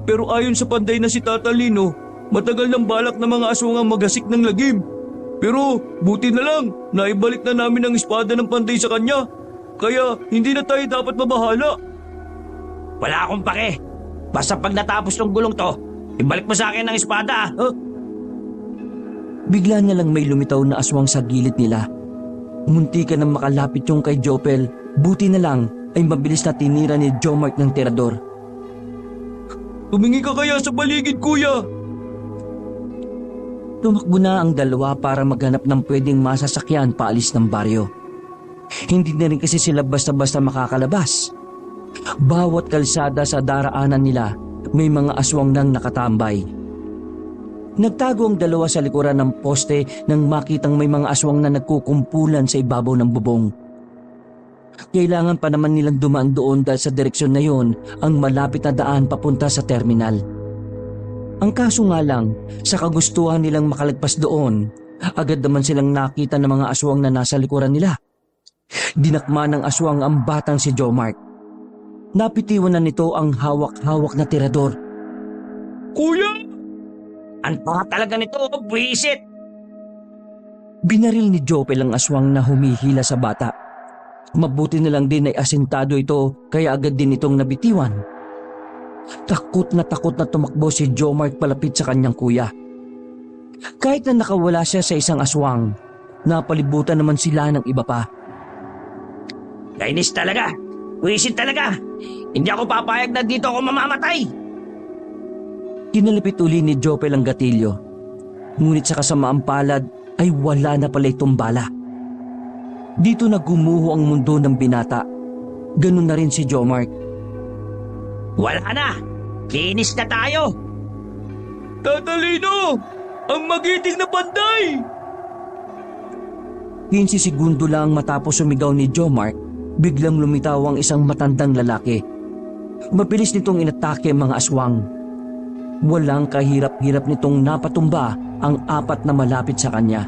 Pero ayon sa panday na si Tata Lino, matagal ng balak ng mga aswang ang magasik ng lagim. Pero buti na lang, naibalik na namin ang espada ng panday sa kanya. Kaya hindi na tayo dapat mabahala. Wala akong pake. Basta pag natapos ng gulong to, ibalik mo sa akin ang espada. Huh? Bigla na lang may lumitaw na aswang sa gilid nila. Munti ka nang makalapit yung kay Jopel, buti na lang ay mabilis na tinira ni Jomark ng tirador. Tumingi ka kaya sa paligid kuya. Tumakbo na ang dalawa para maghanap ng pwedeng masasakyan paalis ng baryo. Hindi na rin kasi sila basta-basta makakalabas. Bawat kalsada sa daraanan nila may mga aswang nang nakatambay. Nagtago ang dalawa sa likuran ng poste nang makitang may mga aswang na nagkukumpulan sa ibabaw ng bubong. Kailangan pa naman nilang dumaan doon dahil sa direksyon na yon ang malapit na daan papunta sa terminal. Ang kaso nga lang, sa kagustuhan nilang makalagpas doon, agad naman silang nakita ng mga aswang na nasa likuran nila. Dinakma ng aswang ang batang si Jomark. Napitiwan na nito ang hawak-hawak na tirador. Kuya! Ang tanga talaga nito, buwisit. Binaril ni Jopel ang aswang na humihila sa bata. Mabuti na lang din ay asintado ito kaya agad din itong nabitiwan. Takot na tumakbo si Jomark palapit sa kanyang kuya. Kahit na nakawala siya sa isang aswang, napalibutan naman sila ng iba pa. Kainis talaga. Buwisit talaga. Hindi ako papayag na dito ako mamamatay. Kinalipit uli ni Jopel ang gatilyo. Ngunit sa kasamaang palad ay wala na pala itong bala. Dito na gumuho ang mundo ng binata. Ganun na rin si Jomark. Wala na. Kinis na tayo. Tata Lino! Ang magiting na panday! 15 segundo lang matapos sumigaw ni Jomark, biglang lumitaw ang isang matandang lalaki. Mabilis nitong inatake ang mga aswang. Walang kahirap-hirap nitong napatumba ang 4 na malapit sa kanya.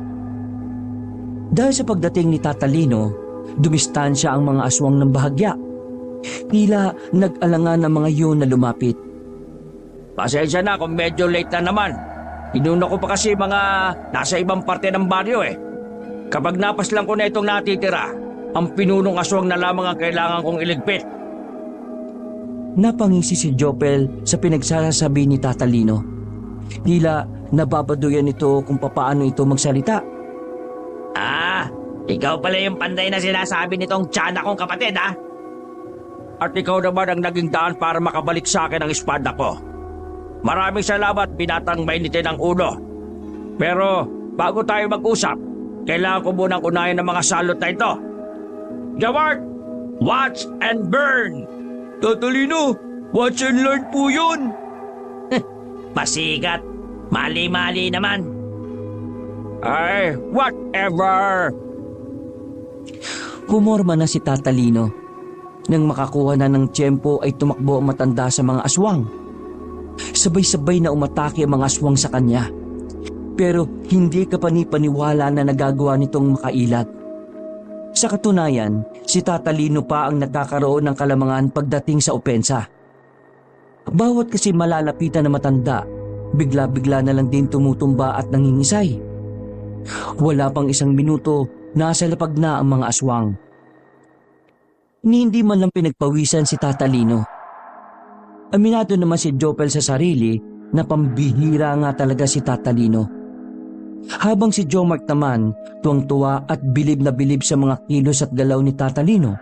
Dahil sa pagdating ni Tata Lino, dumistansya ang mga aswang ng bahagya. Tila nag-alangan ang mga yun na lumapit. Pasensya na kung medyo late na naman. Inuna ko pa kasi mga nasa ibang parte ng baryo eh. Kapag napaslang ko na itong natitira, ang pinunong aswang na lamang ang kailangan kong iligpit. Napangisi si Jopel sa pinagsasabi ni Tata Lino. Tila nababaduyan ito kung papaano ito magsalita. Ah, ikaw pala yung panday na sinasabi nitong tiyanak kong kapatid ha? At ikaw naman ang naging daan para makabalik sa akin ang espada ko. Maraming salamat, binatang mainitin ang ulo. Pero bago tayo mag-usap, kailangan ko munang unahin ang mga salot na ito. Jomark, watch and burn! Tata Lino, watch and learn po yun! Pasikat, mali-mali naman. Ay, whatever! Pumorma na si Tatalino. Nang makakuha na ng tiyempo ay tumakbo ang matanda sa mga aswang. Sabay-sabay na umatake ang mga aswang sa kanya. Pero hindi ka panipaniwala na nagagawa nitong makailag. Sa katunayan, si Tatalino pa ang nagkakaroon ng kalamangan pagdating sa opensa. Bawat kasi malalapitan na matanda, bigla-bigla na lang din tumutumba at nangingisay. Wala pang 1 minuto, nasa lapag na ang mga aswang. Ni hindi man lang pinagpawisan si Tatalino. Aminado naman si Jopel sa sarili na pambihira nga talaga si Tatalino. Habang si Jomark naman tuwang-tuwa at bilib na bilib sa mga kilos at galaw ni Tatalino.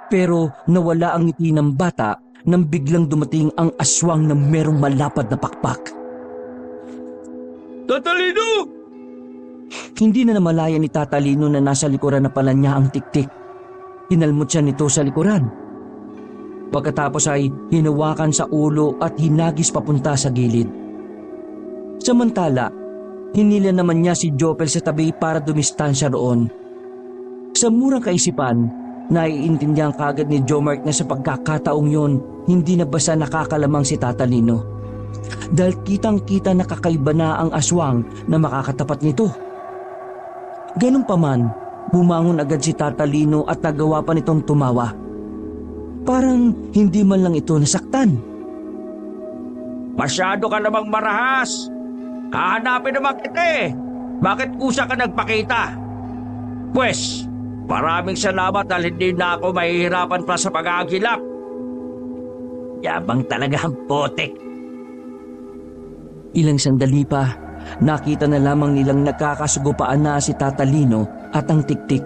Pero nawala ang ngiti ng bata nang biglang dumating ang aswang na merong malapad na pakpak. Tatalino! Hindi na namalaya ni Tatalino na nasa likuran na pala niya ang tiktik. Hinalmot siya nito sa likuran. Pagkatapos ay hinawakan sa ulo at hinagis papunta sa gilid. Samantala, hinila naman niya si Jopel sa tabi para dumistansya roon. Sa murang kaisipan, naiintindihan kagad ni Jomark na sa pagkakataong yon, hindi na basta nakakalamang si Tatalino. Dahil kitang-kita na kakaiba na ang aswang na makakatapat nito. Ganun pa man, bumangon agad si Tatalino at nagawa pa nitong tumawa. Parang hindi man lang ito nasaktan. Masyado ka namang marahas. Hahanapin naman kita eh. Bakit kusa ka nagpakita? Pwes, maraming salamat dahil hindi na ako mahihirapan pa sa pag-aagilap. Yabang talaga ang potek. Ilang sandali pa, nakita na lamang nilang nagkakasugupaan na si Tatalino at ang tiktik.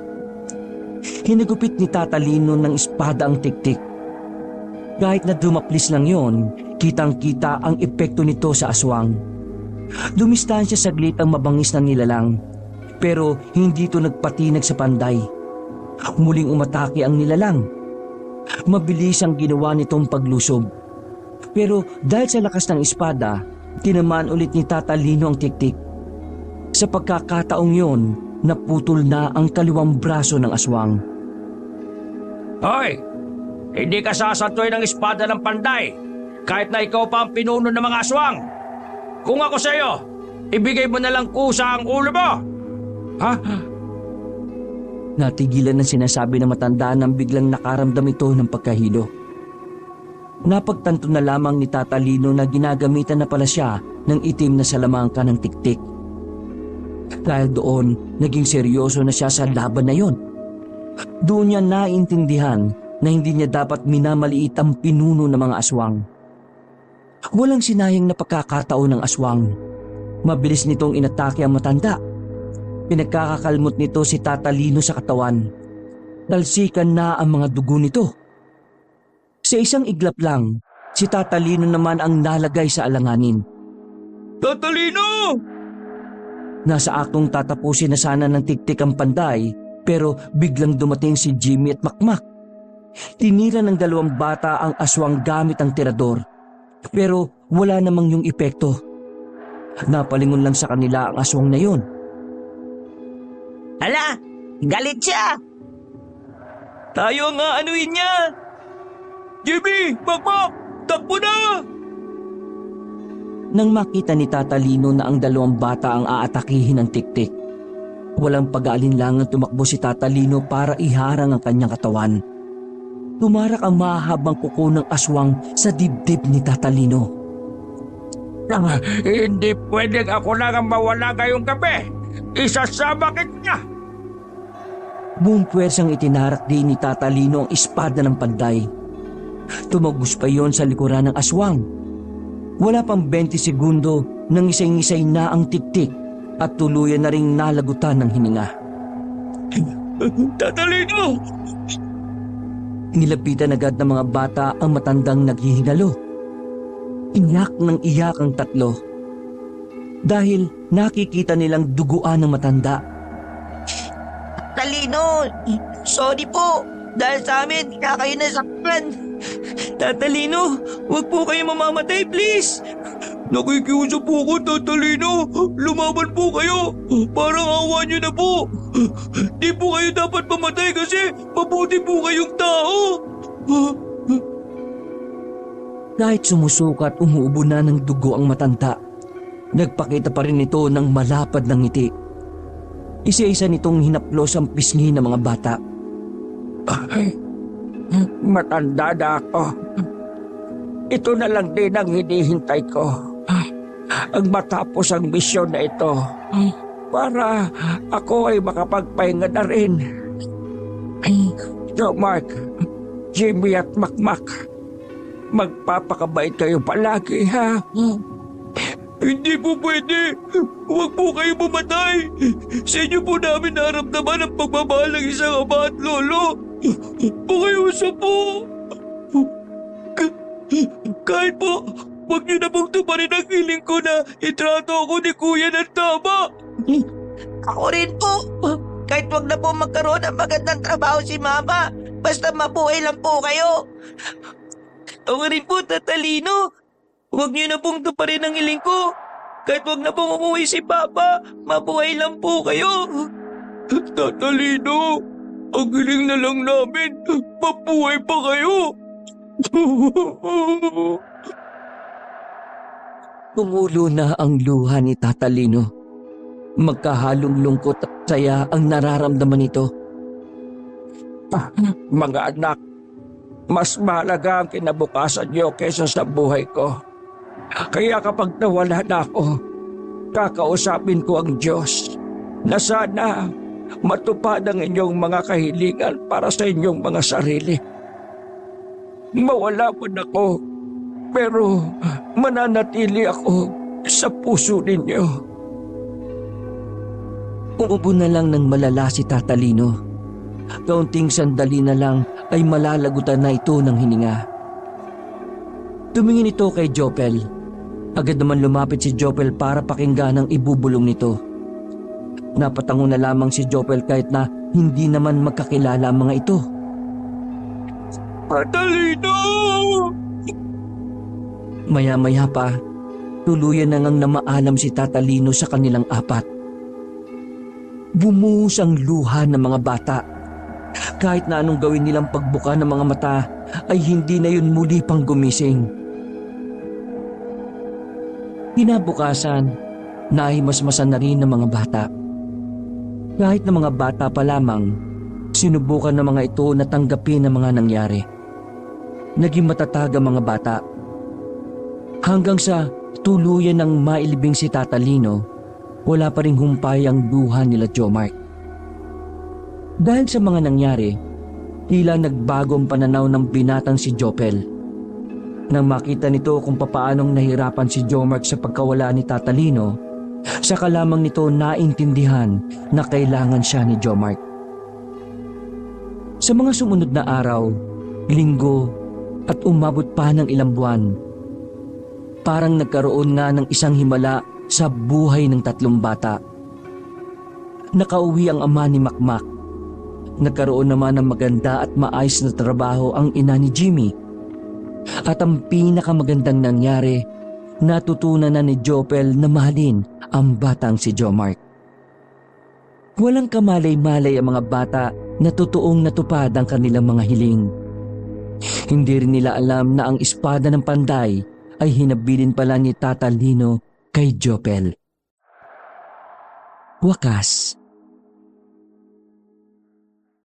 Hinagupit ni Tatalino ng espada ang tiktik. Kahit na dumaplis lang yon, kitang-kita ang epekto nito sa aswang. Dumistansya saglit ang mabangis na nilalang, pero hindi ito nagpatinag sa panday. Muling umatake ang nilalang. Mabilis ang ginawa nitong paglusob. Pero dahil sa lakas ng espada, tinamaan ulit ni Tatalino ang tiktik. Sa pagkakataong yon, naputol na ang kaliwang braso ng aswang. Hoy! Hindi ka sasantoy ng espada ng panday kahit na ikaw pa ang pinuno ng mga aswang. Kung ako sa iyo, ibigay mo na lang kusa ang ulo mo. Ha? Natigilan ang sinasabi ng matanda nang biglang nakaramdam ito ng pagkahilo. Napagtanto na lamang ni Tatalino na ginagamitan na pala siya ng itim na salamangka ng tiktik. Dahil doon, naging seryoso na siya sa laban na yon. Doon niya naintindihan na hindi niya dapat minamaliit ang pinuno ng mga aswang. Walang sinayang na pagkakataon ng aswang. Mabilis nitong inatake ang matanda. Pinagkakakalmot nito si Tatalino sa katawan. Talsikan na ang mga dugo nito. Sa isang iglap lang, si Tatalino naman ang nalagay sa alanganin. Tatalino! Nasa aktong tatapusin na sana ng tiktik ang panday, pero biglang dumating si Jimmy at Makmak. Tinira ng 2 bata ang aswang gamit ang tirador, pero wala namang yung epekto. Napalingon lang sa kanila ang aswang na yon. Hala, galit siya. Tayo nga anuin niya! Jimmy! Pakpak! Takbo na! Nang makita ni Tatalino na ang 2 bata ang aatakihin ng tiktik, walang pag-aalinlangan tumakbo si Tatalino para iharang ang kanyang katawan. Tumarak ang mahahabang kuko ng aswang sa dibdib ni Tatalino. Hindi pwedeng ako lang ang mawala ngayong gabi. Isasama kita. Buong puwersang itinarak din ni Tatalino ang espada ng panday. Tumagos pa yon sa likuran ng aswang. Wala pang 20 segundo nang isay-isay na ang tiktik at tuluyan na ring nalagutan ng hininga. Tatalino! Nilapitan agad ng mga bata ang matandang naghihingalo. Iyak ng iyak ang 3 dahil nakikita nilang duguan ng matanda. Talino, sorry po. Dahil sa amin, kaya kayo nasaktan. Tatalino, huwag po kayo mamamatay, please! Nakikiusap po ko, Tatalino. Lumaban po kayo. Parang awa niyo na po. Di po kayo dapat mamatay kasi mabuti po kayong tao. Kahit sumusukat umuubo na ng dugo ang matanda, nagpakita pa rin ito ng malapad ng ngiti. Isa-isa nitong hinaplos ang pisngi ng mga bata. Matanda na ako. Ito na lang din ang hinihintay ko. Ang matapos ang misyon na ito para ako ay makapagpahinga na rin. So Mark, Jimmy at Makmak, magpapakabait kayo palagi ha. Hindi po pwede. Huwag po kayo mamatay. Sa inyo po namin naramdaman ang pagmamahal ng isang ama at lolo. Pakiusap po. Kahit po, huwag niyo na pong tuparin ang hiling ko na itrato ako ni Kuya ng tama. Ako rin po. Kahit wag na po magkaroon ng magandang trabaho si Mama, basta mabuhay lang po kayo. Ako rin po, Tatalino. Huwag niyo na pong tuparin ang hiling ko. Kahit wag na pong umuwi si Papa, mabuhay lang po kayo. Tatalino, ang hiling na lang namin, mabuhay pa kayo. Tumulo na ang luha ni Tatalino. Magkahalong lungkot at saya ang nararamdaman nito. Mga anak, mas mahalaga ang kinabukasan niyo kaysa sa buhay ko. Kaya kapag nawala na ako, kakausapin ko ang Diyos na sana matupad ang inyong mga kahilingan para sa inyong mga sarili. Mawala man ako, pero mananatili ako sa puso ninyo. Uubo na lang ng malala si Tatalino. Kaunting sandali na lang ay malalagutan na ito ng hininga. Tumingin ito kay Jopel. Agad naman lumapit si Jopel para pakinggan ang ibubulong nito. Napatango na lamang si Jopel kahit na hindi naman magkakilala ang mga ito. Tatalino! Maya-maya pa, tuluyan na ngang namaalam si Tatalino sa kanilang apat. Bumuhos ang luha ng mga bata. Kahit na anong gawin nilang pagbuka ng mga mata, ay hindi na yun muli pang gumising. Kinabukasan, nahimasmasan na rin ng mga bata. Kahit na mga bata pa lamang, sinubukan ng mga ito na tanggapin ang mga nangyari. Naging matatag ang mga bata. Hanggang sa tuluyan ng mailibing si Tatalino, wala pa ring humpay ang luha nila Jomark. Dahil sa mga nangyari, tila nagbagong pananaw ng binatang si Jopel. Nang makita nito kung papaanong nahirapan si Jomark sa pagkawala ni Tatalino, saka lamang nito naintindihan na kailangan siya ni Jomark. Sa mga sumunod na araw, linggo at umabot pa ng ilang buwan, parang nagkaroon nga ng isang himala sa buhay ng tatlong bata. Nakauwi ang ama ni Makmak. Nagkaroon naman ng maganda at maayos na trabaho ang ina ni Jimmy. At ang pinakamagandang nangyari, natutunan na ni Jopel na mahalin ang batang si Jomark. Walang kamalay-malay ang mga bata na totoong natupad ang kanilang mga hiling. Hindi rin nila alam na ang espada ng panday ay hinabilin pala ni Tatalino kay Jopel. Wakas.